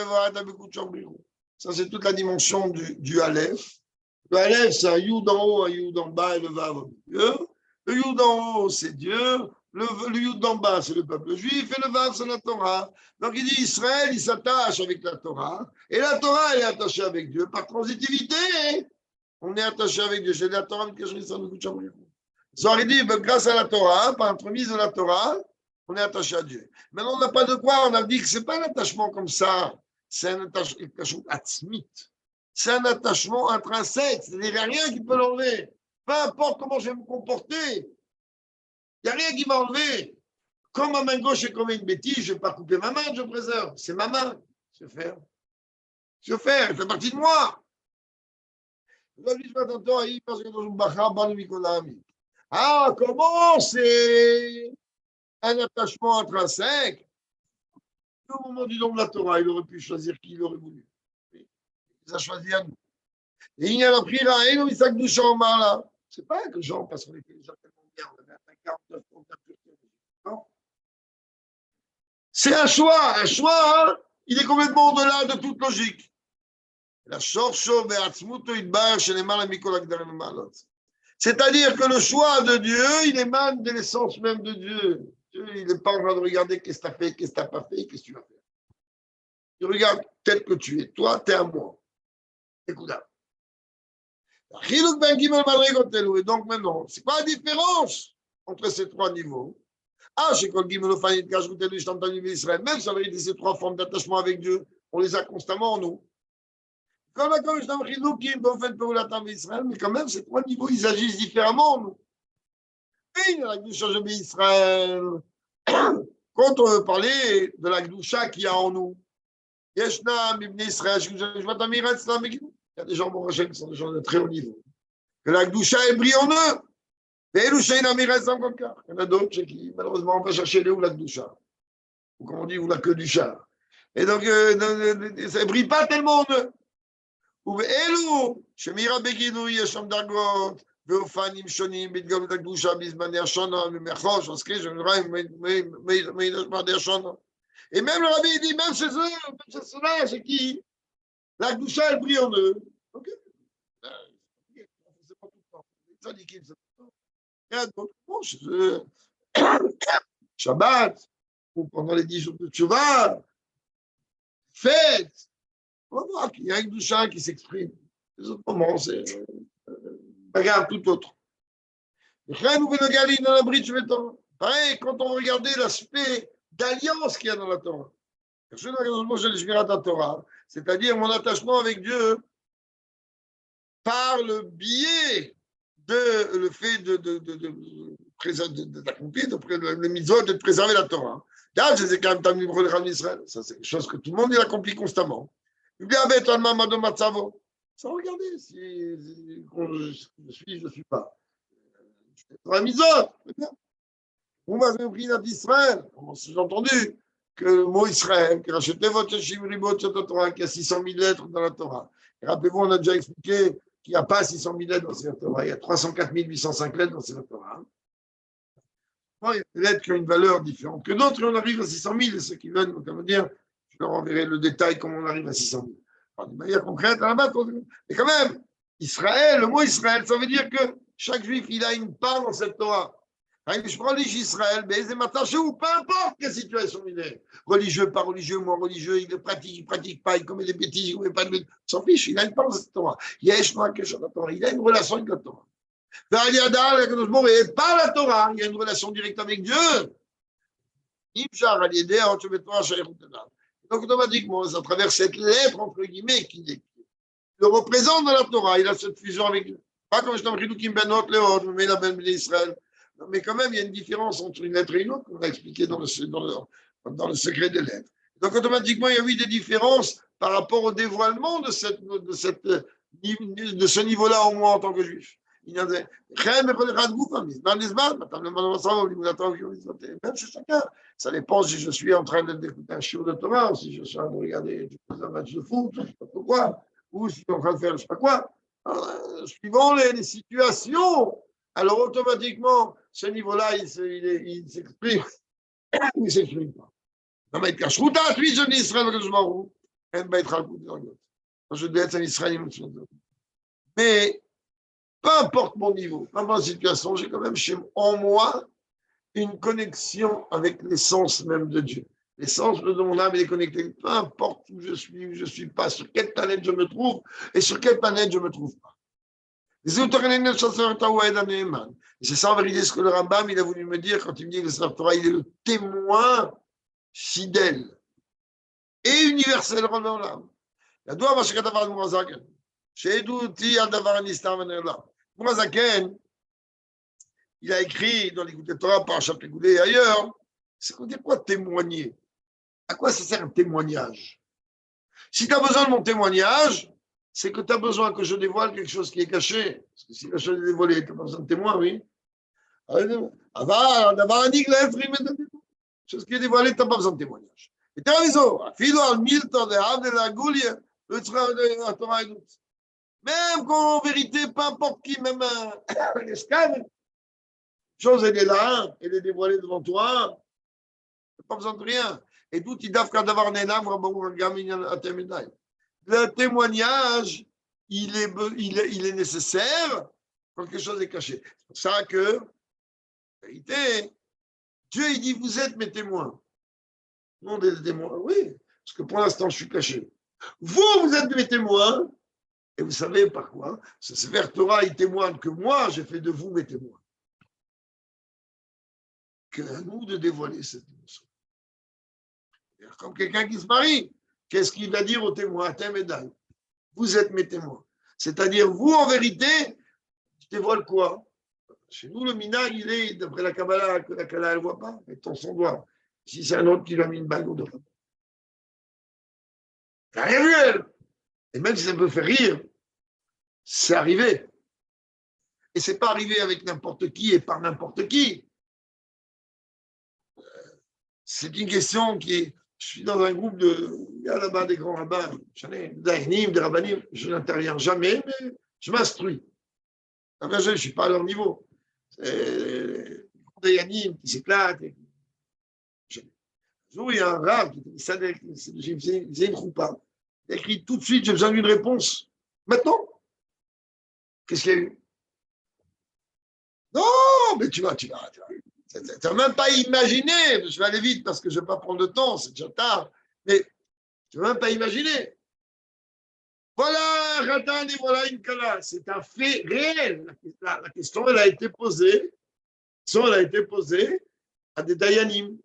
ça, c'est toute la dimension du Aleph. Le Aleph, c'est un Yud en haut, un Yud en bas et le Vav au milieu. Le Yud en haut, c'est Dieu. Le Yud en bas, c'est le peuple juif. Et le Vav, c'est la Torah. Donc, il dit Israël, il s'attache avec la Torah. Et la Torah, elle est attachée avec Dieu. Par transitivité, on est attaché avec Dieu. J'ai la Torah, Zohar, il dit, grâce à la Torah, par l'entremise de la Torah, on est attaché à Dieu. Maintenant, on n'a pas de quoi. On a dit que ce n'est pas un attachement comme ça. C'est un attachement atzmit. C'est un attachement intrinsèque. C'est-à-dire qu'il n'y a rien qui peut l'enlever. Peu importe comment je vais me comporter. Il n'y a rien qui va enlever. Comme ma main gauche est comme une bêtise, je ne vais pas couper ma main, je préserve. C'est ma main. Je vais faire. Elle fait partie de moi. Ah, comment c'est un attachement intrinsèque? Au moment du don de la Torah, il aurait pu choisir qui il aurait voulu. Il a choisi à nous. Et il y a la prière, et nous, il s'est douché en main là. C'est pas que Jean, parce qu'on était déjà tellement bien, on avait atteint 49 pour la pureté. Non. C'est un choix. Un choix, hein, il est complètement au-delà de toute logique. C'est-à-dire que le choix de Dieu, il émane de l'essence même de Dieu. Dieu, il n'est pas en train de regarder qu'est-ce que tu as fait, qu'est-ce que tu n'as pas fait, qu'est-ce que tu vas faire. Tu regardes tel que tu es. Toi, tu es à moi. Écoute là. Et donc maintenant, c'est quoi la différence entre ces trois niveaux? Ah, chez Kol Gimel Ofanim Kashrutel Ishtamtanim Israël, même si on avait ces trois formes d'attachement avec Dieu, on les a constamment en nous. Mais quand même, ces trois niveaux, ils agissent différemment en nous. Et la Gdusha de Israël, quand on veut parler de la Gdusha qu'il y a en nous, il y a des gens qui sont des gens de très haut niveau. Que la Gdusha est brille en eux. Il y en a d'autres qui, malheureusement, on va chercher où la Gdusha. Ou comme on dit, ou la queue du chat. Et donc, ça ne brille pas tellement en eux. ובאלו שמירה בגילוי יש שם דרגות ואופנים שונים בהתגלות הקדושה בזמני השונה ומאחור שעוסקים שמדברים מדי השונה. Et même le rabbi dit, même chez ceux-là, c'est qui la Gdusha elle brille en eux. Ok. C'est pas tout le temps. Ça dit qu'il c'est tout le temps. Il y a d'autres moments chez eux. Shabbat, ou pendant les 10 jours de Tchouva, fête. On voit qu'il y a une doucha qui s'exprime. Les autres moments, c'est regarde tout autre. Pareil, quand on regardait l'aspect d'alliance qu'il y a dans la Torah, c'est-à-dire mon attachement avec Dieu par le biais de le fait d'accomplir le mitzvot, de préserver la Torah. Là, c'est quand même Israël. Ça, c'est quelque chose que tout le monde il accomplit constamment. Sans regarder si je suis, je ne suis pas. Dans la misère, vous m'avez pris d'Israël. J'ai entendu que le mot Israël, qui rachetait votre Shimribot de la Torah, qui a 600 000 lettres dans la Torah. Et rappelez-vous, on a déjà expliqué qu'il n'y a pas 600 000 lettres dans cette Torah. Il y a 304 805 lettres dans cette Torah. Bon, il y a des lettres qui ont une valeur différente que d'autres, et on arrive à 600 000. Et ceux qui veulent, notamment dire, je leur enverrai le détail comment on arrive à 600 000. Enfin, d'une manière concrète, à la base, mais quand même, Israël, le mot Israël, ça veut dire que chaque juif, il a une part dans cette Torah. Je prends l'Israël, mais c'est maintenant chez vous, peu importe quelle situation il est. Religieux, pas religieux, moins religieux, il pratique pas, il commet des bêtises, il commet pas de bêtises. Il s'en fiche, il a une part dans cette Torah. Il a une relation avec la Torah. Et par la Torah, il y a une relation directe avec Dieu. Donc, automatiquement, à travers cette lettre, entre guillemets, qui le représente dans la Torah, il a cette fusion avec Dieu. Pas comme je t'en prie, Kim Ben Hot, Léod, mais la Ben Israël. Mais quand même, il y a une différence entre une lettre et une autre, qu'on a expliqué dans le secret des lettres. Donc, automatiquement, il y a eu des différences par rapport au dévoilement de ce niveau-là, au moins en tant que juif. même chez chacun. Ça dépend si je suis en train d'écouter un chiot de Torah, si je suis en train de regarder un match de foot, je ne sais pas pourquoi, ou si je suis en train de faire je ne sais pas quoi. Alors, suivant les situations, alors automatiquement, ce niveau-là, il s'exprime. Il ne s'exprime pas. Je dois être un Israélien. Mais peu importe mon niveau, peu importe la situation, j'ai quand même en moi une connexion avec l'essence même de Dieu. L'essence de mon âme est connectée. Peu importe où je ne suis pas, sur quelle planète je me trouve et sur quelle planète je ne me trouve pas. Et c'est ça en vérité ce que le Rambam il a voulu me dire quand il me dit que le Sefer Torah il est le témoin fidèle et universel dans l'âme. ידוע מה שכתב על מורזקן, שהעדו אותי על דבר הנסתר ונעלם. מורזקן, il a écrit dans l'Écoute Torah, par Chapegoulé et ailleurs, c'est qu'on dit quoi témoigner? À quoi ça sert un témoignage? Si tu as besoin de mon témoignage, c'est que tu as besoin que je dévoile quelque chose qui est caché. Parce que si la chose est dévoilée, tu n'as pas besoin de témoin, oui. Chose qui est dévoilée, tu n'as pas besoin de témoignage. Et tu as raison. Filo al milton de Havne la Goulie, même quand en vérité, peu importe qui, même un esclave, chose elle est là, elle est dévoilée devant toi, tu n'as pas besoin de rien. Et d'où tu dois d'avoir un énorme le témoignage, il est nécessaire quand quelque chose est caché. C'est pour ça que, en vérité, Dieu il dit vous êtes mes témoins. Non des témoins, oui, parce que pour l'instant je suis caché. Vous êtes mes témoins, et vous savez par quoi? Ce Sefer Torah, il témoigne que moi, j'ai fait de vous mes témoins. Que à nous de dévoiler cette émotion. Comme quelqu'un qui se marie, qu'est-ce qu'il va dire aux témoins? Vous êtes mes témoins. C'est-à-dire, vous, en vérité, tu dévoiles quoi? Chez nous, le minag, il est, d'après la Kabbalah, que la Kabbalah, elle ne voit pas, avec ton son doigt. Si c'est un autre qui lui a mis une bague au doigt. Ça n'a rien vu, elle. Et même si ça peut faire rire, c'est arrivé. Et ce n'est pas arrivé avec n'importe qui et par n'importe qui. C'est une question qui est. Je suis dans un groupe il y a là-bas des grands rabbins, j'en ai des rabbinim, je n'interviens jamais, mais je m'instruis. Je ne suis pas à leur niveau. C'est des yanim qui s'éclatent. Il y a un rab qui faisait une choupa. Il a écrit tout de suite, j'ai besoin d'une réponse. Maintenant, qu'est-ce qu'il y a eu? Non, mais tu vas. Tu n'as même pas imaginé, je vais aller vite parce que je ne vais pas prendre le temps, c'est déjà tard, mais tu n'as même pas imaginé. Voilà, Ratan et voilà une kala. C'est un fait réel. La question, elle a été posée. À des dayanim.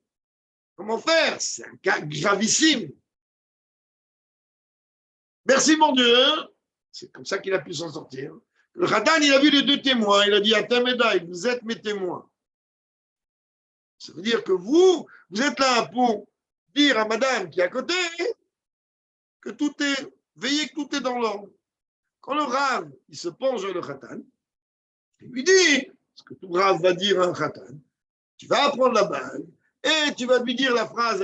Comment faire? C'est un cas gravissime. Merci mon Dieu. C'est comme ça qu'il a pu s'en sortir. Le Ratan, il a vu les deux témoins. Il a dit, Atamedai, vous êtes mes témoins. Ça veut dire que vous êtes là pour dire à madame qui est à côté que tout est, veillez que tout est dans l'ordre. Quand le Rav, il se penche vers le Khatan, il lui dit, ce que tout Rav va dire à un Khatan, tu vas apprendre la bague et tu vas lui dire la phrase,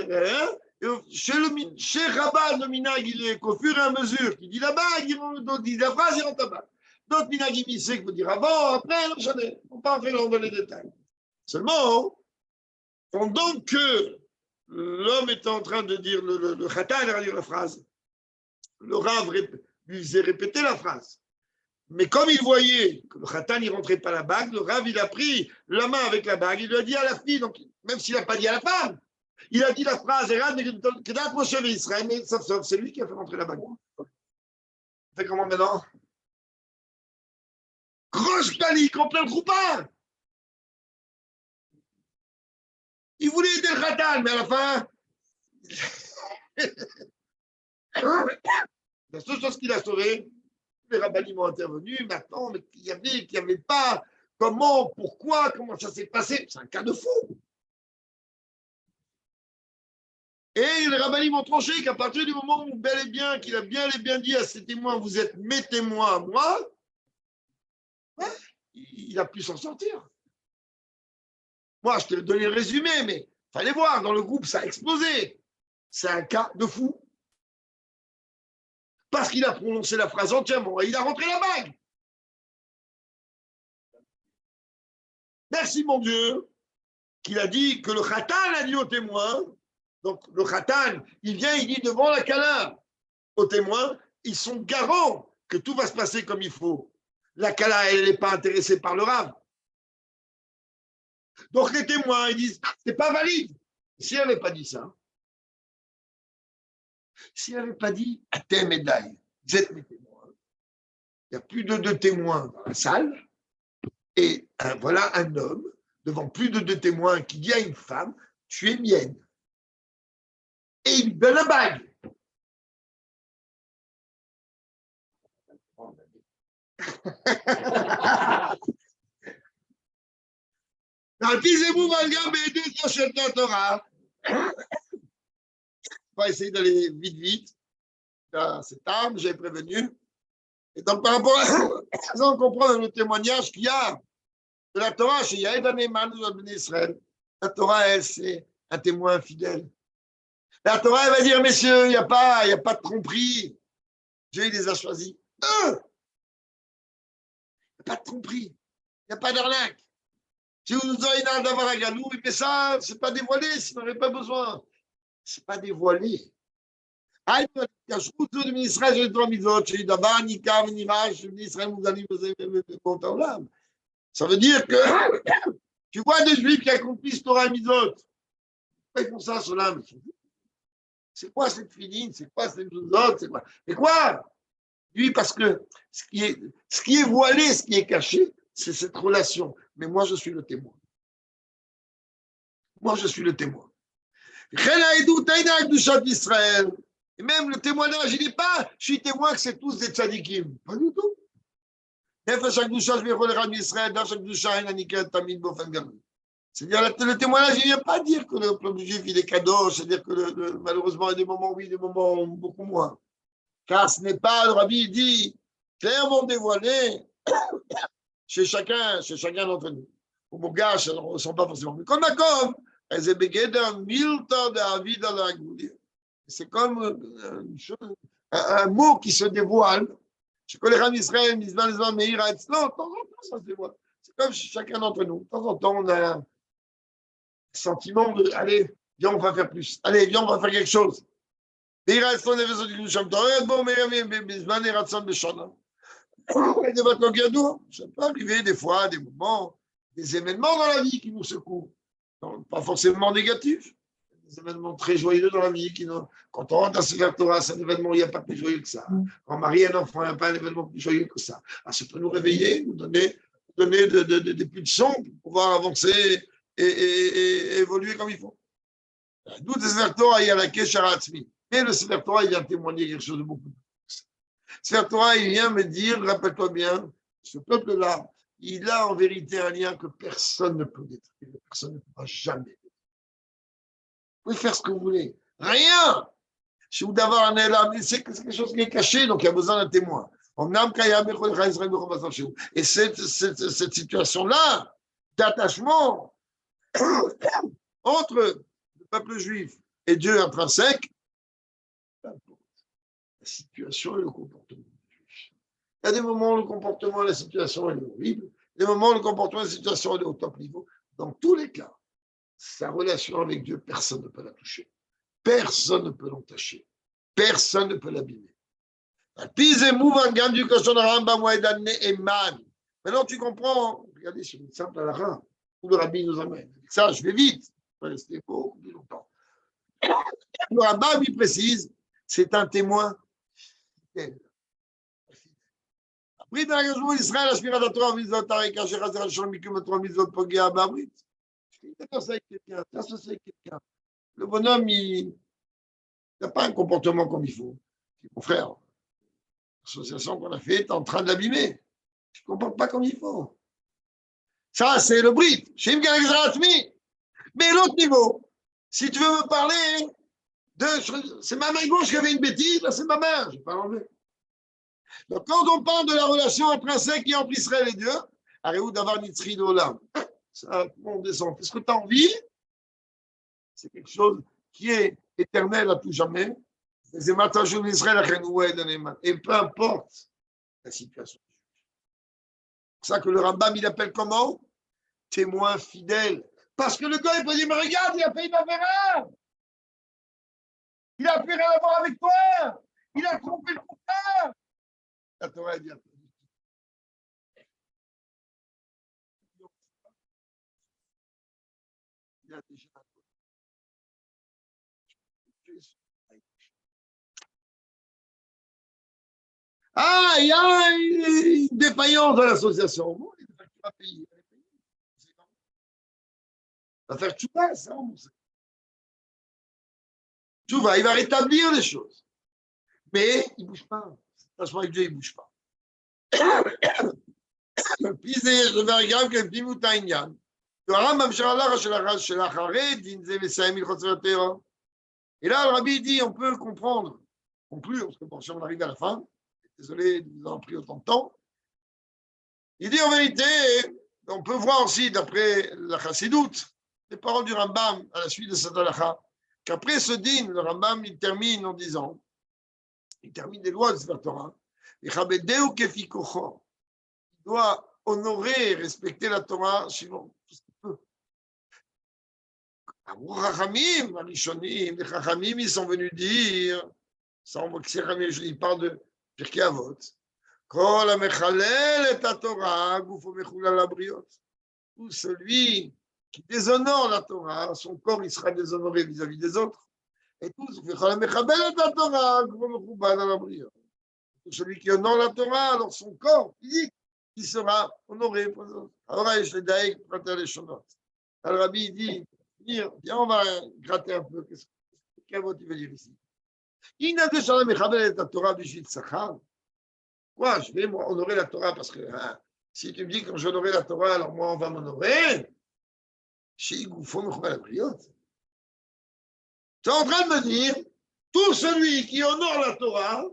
chez Rabbah, le minag, il est qu'au fur et à mesure qu'il dit la bague, il dit la phrase, il rentre la bague. D'autres minag, il sait qu'il faut dire avant, après, j'en ai, on ne peut pas entrer dans les détails. Seulement, pendant que l'homme était en train de dire, le Khatan allait dire la phrase, le Rav lui faisait répéter la phrase. Mais comme il voyait que le Khatan n'y rentrait pas la bague, le Rav, il a pris la main avec la bague, il lui a dit à la fille, donc, même s'il n'a pas dit à la femme, il a dit la phrase, mais sauf, c'est lui qui a fait rentrer la bague. On fait comment maintenant? Grosse panique, en plein groupin. Il voulait aider le Khatan, mais à la fin, la seule chose qu'il a sauvé, les rabbinim ont intervenu, maintenant, mais qu'il n'y avait pas comment, pourquoi, comment ça s'est passé. C'est un cas de fou. Et les rabbinim ont tranché qu'à partir du moment où bel et bien, qu'il a bien et bien dit à ses témoins, vous êtes mes témoins à moi, il a pu s'en sortir. Moi, je t'ai donné le résumé, mais il fallait voir, dans le groupe, ça a explosé. C'est un cas de fou. Parce qu'il a prononcé la phrase entièrement, et il a rentré la bague. Merci, mon Dieu, qu'il a dit que le khatan a dit au témoin. Donc, le khatan, il vient, il dit devant la kala aux témoins, ils sont garants que tout va se passer comme il faut. La kala, elle n'est pas intéressée par le rav. Donc, les témoins, ils disent, c'est pas valide. Si elle n'avait pas dit ça, si elle n'avait pas dit, Atem et Daï, vous êtes mes témoins. Il n'y a plus de 2 témoins dans la salle. Et voilà un homme, devant plus de 2 témoins, qui dit à une femme, tu es mienne. Et il lui donne la bague. On va essayer d'aller vite. C'est tard, j'ai prévenu. Et donc, par rapport à ça, on comprend dans le témoignage qu'il y a de la Torah, chez Yahed Aneman de Israël. La Torah, elle, c'est un témoin fidèle. La Torah, elle va dire, messieurs, il n'y a pas de tromperie. Dieu, il les a choisis. Il n'y a pas de tromperie. Il n'y a pas d'arnaque. Si vous nous auriez dans d'avoir un galou, mais ça, ce n'est pas dévoilé, s'il n'en avait pas besoin. Ce n'est pas dévoilé. Ça veut dire que tu vois des juifs qui accomplissent Torah et Mitzvot. Pourquoi ils font ça, cela? C'est quoi cette filine? C'est quoi cette Mitzvot? C'est quoi? Et quoi? Oui, parce que ce qui est voilé, ce qui est caché, c'est cette relation. Mais moi, je suis le témoin. Moi, je suis le témoin. Et même le témoignage, il n'est pas, je suis témoin que c'est tous des tzadikim. Pas du tout. C'est-à-dire, le témoignage, il ne vient pas dire que le peuple juif, il est cadeau, c'est-à-dire que malheureusement, il y a des moments oui, des moments beaucoup moins. Car ce n'est pas, le rabbi dit, clairement dévoilé chez chacun d'entre nous. Au Mogash, on ne ressent pas forcément. Mais comme d'accord, c'est comme un mot qui se dévoile. Je connais les Israël, ils disent, mais il reste. Non, de temps en temps, ça se dévoile. C'est comme chacun d'entre nous. De temps en temps, on a un sentiment de, allez, viens, on va faire plus. Allez, viens, on va faire quelque chose. Mais il reste, on est besoin du Cham Torah. Bon, mais Bizman et Ratson de Shana. Et de votre Gadou, ça peut arriver des fois, des moments, des événements dans la vie qui nous secouent. Pas forcément négatifs. Des événements très joyeux dans la vie. Quand on rentre à Sefer Torah, c'est un événement où il n'y a pas plus joyeux que ça. Quand on marie un enfant, il n'y a pas un événement plus joyeux que ça. Alors, ça peut nous réveiller, nous donner des pulsions pour pouvoir avancer et évoluer comme il faut. D'où le Sefer Torah, il y a la Kesher Atzmi. Mais le Sefer Torah, il vient témoigner quelque chose de beaucoup plus. Sefer Torah, il vient me dire, rappelle-toi bien, ce peuple-là, il a en vérité un lien que personne ne peut détruire, personne ne pourra jamais. Vous pouvez faire ce que vous voulez. Rien. Si vous d'avoir un élan, c'est quelque chose qui est caché, donc il y a besoin d'un témoin. Et cette situation-là d'attachement entre le peuple juif et Dieu intrinsèque, la situation et le comportement du juif. Il y a des moments où le comportement et la situation est horrible, des moments où le comportement et la situation est au top niveau. Dans tous les cas, sa relation avec Dieu, personne ne peut la toucher. Personne ne peut l'entacher. Personne ne peut l'abîmer. Maintenant, tu comprends. Regardez, c'est une simple halakha où le rabbi nous amène. Ça, je vais vite. On va rester beaucoup plus longtemps. Le rabbin lui précise, c'est un témoin fidèle. Après, dans l'engagement d'Israël, aspirant à Torah, mitzvot, tarika, shechazer, al-shon, mikum, Torah, mitzvot, pogea, babrit. Tu t'associes avec quelqu'un, t'associes avec quelqu'un. Le bonhomme, il n'a pas un comportement comme il faut. Mon frère, l'association qu'on a faite est en train de l'abîmer. Tu ne comportes pas comme il faut. Ça, c'est le brit. Mais l'autre niveau, si tu veux me parler c'est ma main gauche qui avait une bêtise, là c'est ma main, je ne vais pas l'enlever. Donc quand on parle de la relation intrinsèque qui est entre Israël et Dieu, Areou d'avoir Nitzri de Olam. Ça, on descend. Qu'est-ce que tu as envie? C'est quelque chose qui est éternel à tout jamais. Et peu importe la situation. C'est pour ça que le Rambam, il appelle comment? Témoin fidèle. Parce que le gars, il peut dire, mais regarde, il a fait une affaire. Il a fait rien à voir avec toi. Il a trompé le contraire. La Torah dit, il a déjà. Ah, il y a une défaillance de l'association. Bon, il va payer. Il va faire tchouva, ça, on sait. Tchouva, il va rétablir les choses. Mais il ne bouge pas. Franchement, avec Dieu, il ne bouge pas. Puis, je vais regarder que Pimou Taïnyan. Et là, le rabbi dit, on peut comprendre, conclure, parce que bon, si on arrive à la fin, désolé de vous avoir pris autant de temps. Il dit en vérité, on peut voir aussi, d'après la Chassidoute, les paroles du Rambam à la suite de cette halakha, qu'après ce din, le Rambam, il termine en disant, il termine les lois de Sefer Torah, il doit honorer et respecter la Torah selon tout ce qu'il peut. Les Chachamim, ils sont venus dire, ça on voit que c'est Chachamim, il parle de Pirkei Avot, Kol ha-mechalel et ha-Torah, gufo mechulal ha-briot. Tout celui qui déshonore la Torah, son corps il sera déshonoré vis-à-vis des autres. Et tout celui qui honore la Torah, alors son corps physique, il sera honoré. Alors, le rabbi dit, viens, on va gratter un peu. Qu'est-ce qu'il veut dire ici? Quoi, je vais moi, honorer la Torah parce que si tu me dis que quand j'honorerai la Torah, alors moi, on va m'honorer. Tu es en train de me dire, tout celui qui honore la Torah,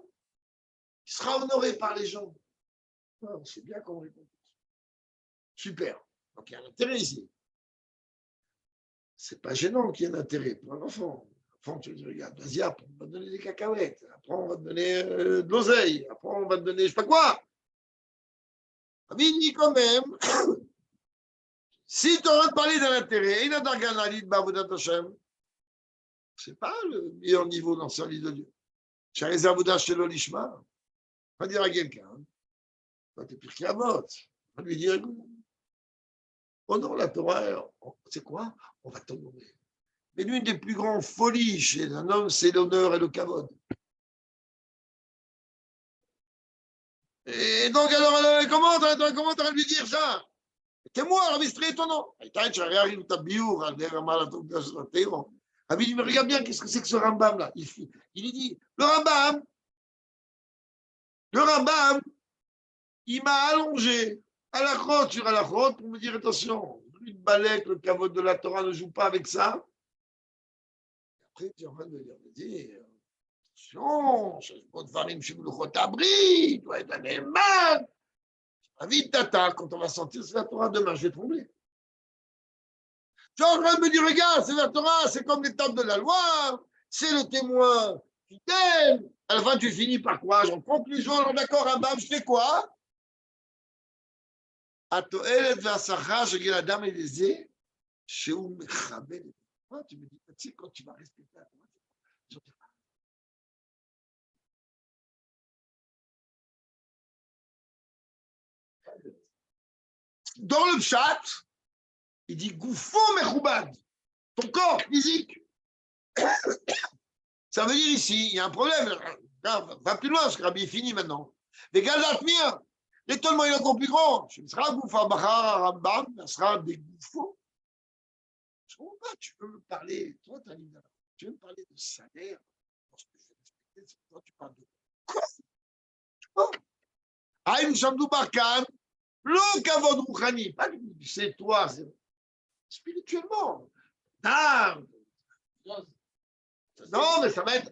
il sera honoré par les gens. C'est bien qu'on répond. Super. Donc il y a un intérêt ici. C'est pas gênant qu'il y ait un intérêt pour un enfant. L'enfant, tu dis, regarde, vas-y, après, on va te donner des cacahuètes. Après, on va te donner de l'oseille. Après, on va te donner je sais pas quoi. Il dit quand même, si tu auras parlé d'un intérêt, il a d'arganalit bavodat Hashem. C'est pas le meilleur niveau dans le service de Dieu. Charez Avodah Shelo Lishma. On va dire à quelqu'un, toi, t'es Pirkei Avot. On va lui dire, honore la Torah, c'est quoi? On va t'honorer. Mais l'une des plus grandes folies chez un homme, c'est l'honneur et le kavod. Et donc, alors, comment tu vas lui dire ça? T'es moi, Rabbi, c'est très étonnant. Il dit, mais regarde bien, qu'est-ce que c'est que ce Rambam là? Il dit, le Rambam, il m'a allongé à la crotte sur la crotte pour me dire, attention, le balek, le kavod de la Torah ne joue pas avec ça. Après, tu es en train de me dire, attention, je ne peux pas te faire une abri, tu dois être un éman. Vite, tata, quand on va sentir c'est la Torah demain, je vais trembler. Tu es en train de me dire, regarde, c'est la Torah, c'est comme l'étape de la loi, c'est le témoin fidèle. À la fin, tu finis par quoi? En conclusion, alors d'accord, Rambam, je fais quoi? התועלת והשכר שגיל אדם לזה, שהוא מכבד את זה. Tu me dis, tu sais, quand tu vas respecter la Torah, dans le chat, il dit Goufo mechoubad, ton corps physique. Ça veut dire ici, il y a un problème. Va plus loin, parce que Rabbi est fini maintenant. Les gars d'Atmir, l'étonnement est encore plus grand. Ce sera Goufa Bachar Rambam, ce sera des Goufos. Je comprends pas, tu veux me parler, toi, tu veux me parler de salaire, parce que je vais respecter, c'est toi, tu parles de quoi? Aïm Shamdou Barkan, le Kavod Rouhani, pas c'est toi, c'est spirituellement. Non, mais ça va être.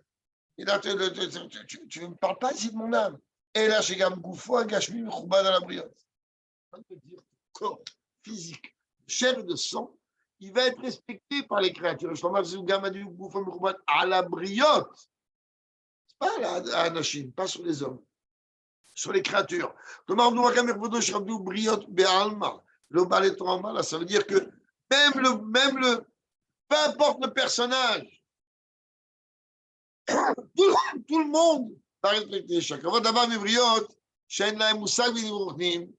Tu ne me parles pas ici de mon âme. Et là, chez Gam Goufo, Gashmi, Khoubad à la brioche. Je vais te dire corps physique, chair et de sang, il va être respecté par les créatures. À la briotte, pas à Anashim, pas sur les hommes, sur les créatures. Ça veut dire que peu importe le personnage, tout le monde va respecter chacun. d'abord mes briottes, שאין להם מושג בנברוכים,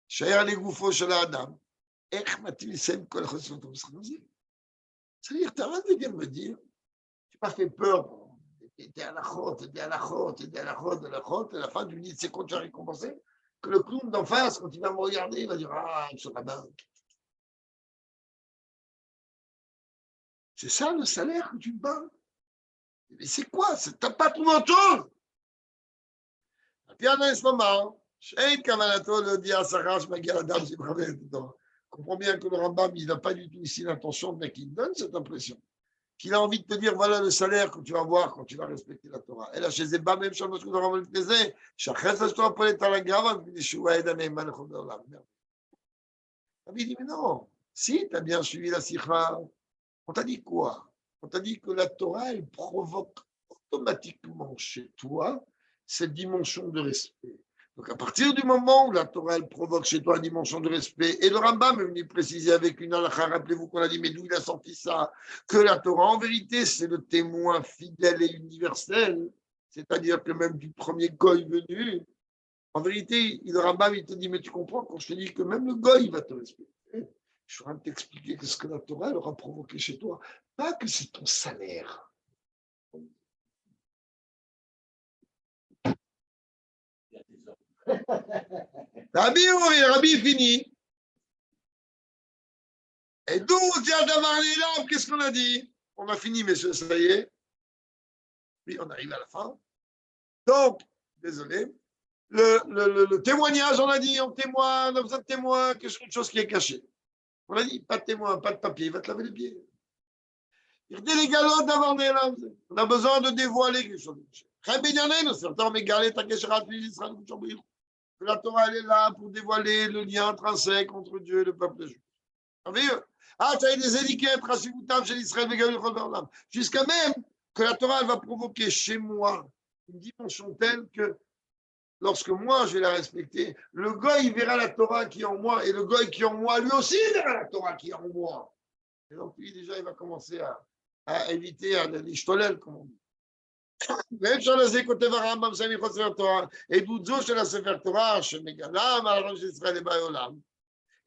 שהיה לגופו של האדם. איך מתאים לסיים כל החוספות במשחק הזה? C'est-à-dire, tu arrêtes de venir me dire, tu m'as fait peur, t'es à la chôte, et à la fin, tu me dis, c'est quand tu as récompensé, que le clown d'en face, quand il va me regarder, il va dire, ah, je suis rabbin. C'est ça le salaire que tu me parles? Mais c'est quoi? T'as pas trouvé autre chose? Comprends bien que le Rambam, il n'a pas du tout ici l'intention, mais qu'il donne cette impression. Qu'il a envie de te dire, voilà le salaire que tu vas avoir quand tu vas respecter la Torah. Et là, chez Zeba, même chose que le Rambam le faisait, il dit, mais non, si tu as bien suivi la Sikha, on t'a dit quoi? On t'a dit que la Torah, elle provoque automatiquement chez toi cette dimension de respect. Donc, à partir du moment où la Torah, elle provoque chez toi une dimension de respect, et le Rambam est venu préciser avec une halakha, rappelez-vous qu'on a dit, mais d'où il a sorti ça? Que la Torah, en vérité, c'est le témoin fidèle et universel, c'est-à-dire que même du premier goy venu, en vérité, le Rambam, il te dit, mais tu comprends, quand je te dis que même le goy, il va te respecter. Je suis en train de t'expliquer ce que la Torah, elle aura provoqué chez toi. Pas que c'est ton salaire. Rabbi fini. Et d'où qu'est-ce qu'on a dit? On a fini, messieurs, ça y est. Oui, on arrive à la fin. Donc, désolé. Le témoignage, on a dit, on témoigne, on a besoin de témoin, quelque chose qui est caché. On a dit, pas de témoin, pas de papier, il va te laver les pieds. On a besoin de dévoiler quelque chose. La Torah, elle est là pour dévoiler le lien intrinsèque entre Dieu et le peuple juif. Ah, tu as des étiquettes, chez l'Israël, jusqu'à même que la Torah, elle va provoquer chez moi une dimension telle que lorsque moi, je vais la respecter, le goy, il verra la Torah qui est en moi, et le goy qui est en moi, lui aussi, il verra la Torah qui est en moi. Et donc, lui, déjà, il va commencer à éviter à l'ishtolel, comme on dit.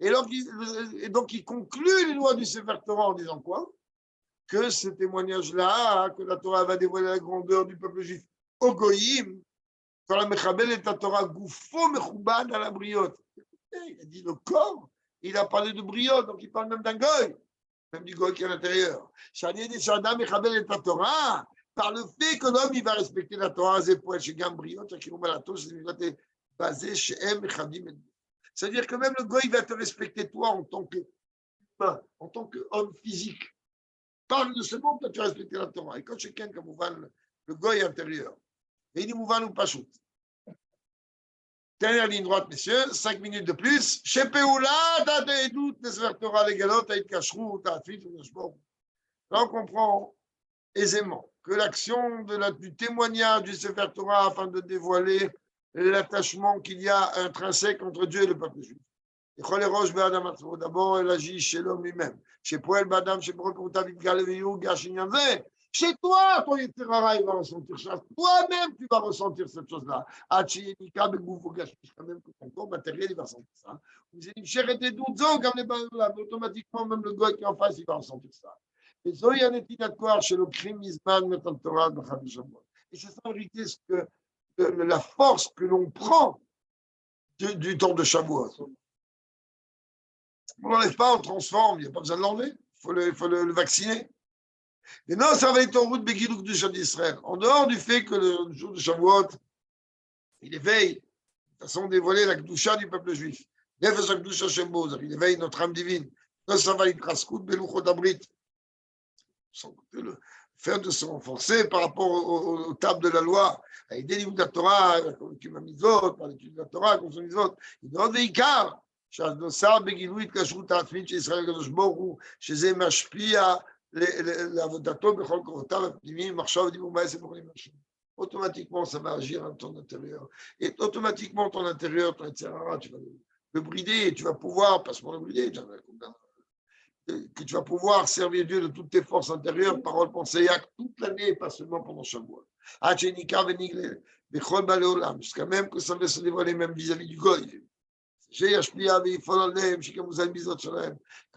Et donc, il conclut les lois du Sefer Torah en disant quoi? Que ce témoignage-là, que la Torah va dévoiler la grandeur du peuple juif au Goïm, quand la Mechabel est la Torah, Goufo Mechubad à la briotte. Il a dit le corps, il a parlé de briotte, donc il parle même d'un Goï, même du Goï qui est à l'intérieur. Shani dit Shadam Mechabel est la Torah, par le fait que l'homme, il va respecter la Torah, c'est pour être chez Gambriot, c'est basé chez M. C'est-à-dire que même le Goï va te respecter toi en tant qu'humain, en tant qu'homme physique. Parle de ce monde, toi tu vas respecter la Torah. Et quand chacun, comme le Goï intérieur, et il dit Mouvan ou Pachout. Dernière ligne droite, messieurs, 5 minutes de plus. Chez Péoula, t'as des doutes, les Sefer Torah, les galotes, t'as une cacherou, t'as un fil, là on comprend aisément que l'action du témoignage du Sefer Torah afin de dévoiler l'attachement qu'il y a intrinsèque entre Dieu et le peuple juif. D'abord, elle agit chez l'homme lui-même. Chez Poel Badam, chez Brokotavit Galeviou, Gashinyanze. Chez toi, ton Yeterara, il va ressentir ça. Toi-même, tu vas ressentir cette chose-là. Même que ton corps matériel, il va ressentir ça. Vous avez une chair et des doutes, automatiquement, même le gars qui est en face, il va ressentir ça. Et c'est ça en réalité la force que l'on prend du temps de Shavuot. On ne l'enlève pas, on transforme, il n'y a pas besoin de l'enlever, il faut le vacciner. Et non, ça va être en route Begidouk du Shabbat d'Israël. En dehors du fait que le jour de Shavuot, il éveille, de façon dévoilée, la Kedusha du peuple juif. Il éveille notre âme divine. Ça va être Raskout, Beluchot Abrit. Le fait de se renforcer par rapport aux tables de la loi, avec des livres de la Torah, par l'étude de la Torah, comme son misot, il demande des Ikar. שהנוסע בגילוי התקשרות העצמית של ישראל הקדוש ברוך הוא, שזה משפיע לעבודתו בכל כוחותיו הפנימיים, מחשב דיבור מעשה בכל השם. Automatiquement, ça va agir dans ton intérieur. Et automatiquement, ton intérieur, ton etc., tu vas le brider, et tu vas pouvoir, pas seulement le brider, que tu vas pouvoir servir Dieu de toutes tes forces intérieures, paroles, pensées, actes, toute l'année, pas seulement pendant chaque mois. Jusqu'à même que ça va se dévoiler même vis-à-vis du goy. Que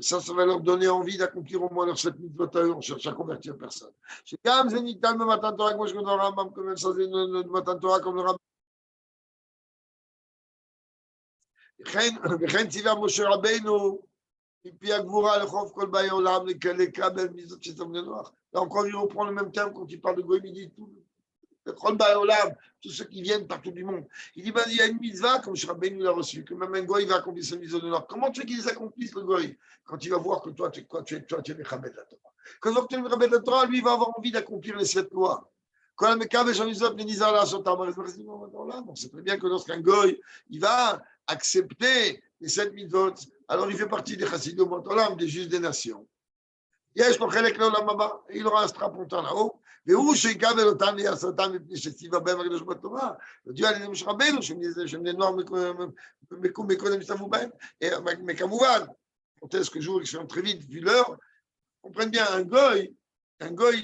ça va leur donner envie d'accomplir au moins leurs 7 mitzvot à eux, on cherche à convertir personne. Comme moi je connais le Rambam, comme ça c'est le Matan Torah, comme le Rambam. וכן ציווה משה רבנו מפי הגבורה לחוף כל באי עולם לקבל מיזות שתמנה נוח. Là encore, il reprend le même terme quand il parle de Goïm, il dit tout. Tous ceux qui viennent partout du monde. Il dit, il y a une mitzvah, comme Rabbeinu l'a reçu, que même un goy va accomplir sa mitzvah de Noir. Comment tu veux qu'ils accomplissent le goy? Quand il va voir que toi, tu es le Chabet de la Torah. Quand tu es le Chabet de la Torah, lui, il va avoir envie d'accomplir les 7 lois. Quand on sait très bien que lorsqu'un goy, il va accepter les 7 mitzvot, alors il fait partie des chassidim olam, des juges des nations. Il aura un strapontin là-haut. והוא שיקבל אותם לעשותם מפני שציווה בהם הקדוש בתורה, הודיע על ידי משה רבנו שהם בני נוער מקודם שטבעו בהם. Mais כמובן, contexte que je vous explique très vite, vu l'heure, comprenez bien, un goy,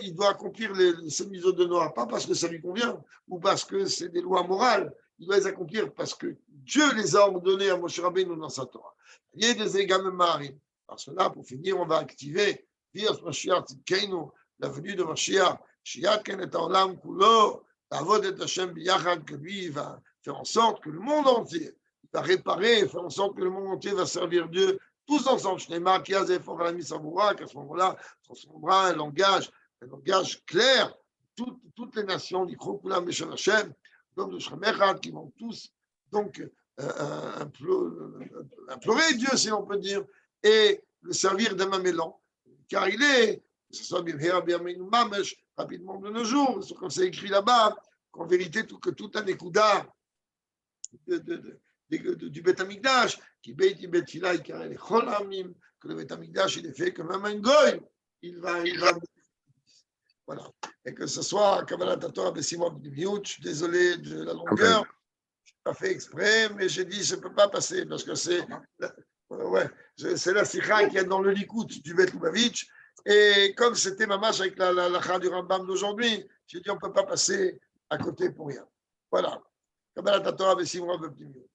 il doit accomplir ces mises de Noah, pas parce que ça lui convient, ou parce que c'est des lois morales, il doit les accomplir parce que Dieu les a ordonnés à Moshe Rabbeinu dans sa Torah. Il y a des égames marim. Parce que là, pour finir, on va activer, dire Mashiach Tzidkeinu, la venue de Mashiach, שיעדכן את העולם כולו, לעבוד את השם ביחד, que lui va faire en sorte que le monde entier va réparer, faire en sorte que le monde entier va servir Dieu tous ensemble. Shneimar ki az efor ala misavura, qu'à ce moment-là, transformera un langage clair, toutes les nations, l'ikro kulam b'shem Hashem, donc de Shem Echad, qui vont tous donc implorer Dieu, si l'on peut dire, et le servir d'un même élan, car il est, que ce soit Bimhera B'yameinu Mamesh, rapidement de nos jours, comme c'est écrit là-bas, qu'en vérité, que tout un écoudard du Beth Amikdash, qui Beit Betfila, que le Beth Amikdash, il est fait que même un goy, il va. Voilà. Et que ce soit Kabbalat Torah Bessimot B'Dimiut, je suis désolé de la longueur, okay. Je n'ai pas fait exprès, mais j'ai dit, je ne peux pas passer, parce que c'est la sikha qui est dans le Likout du Beth Lubavitch. Et comme c'était ma marche avec la Chah du Rambam d'aujourd'hui, j'ai dit on ne peut pas passer à côté pour rien. Voilà. Kabbalat Torah Bessimot B'Dimiut.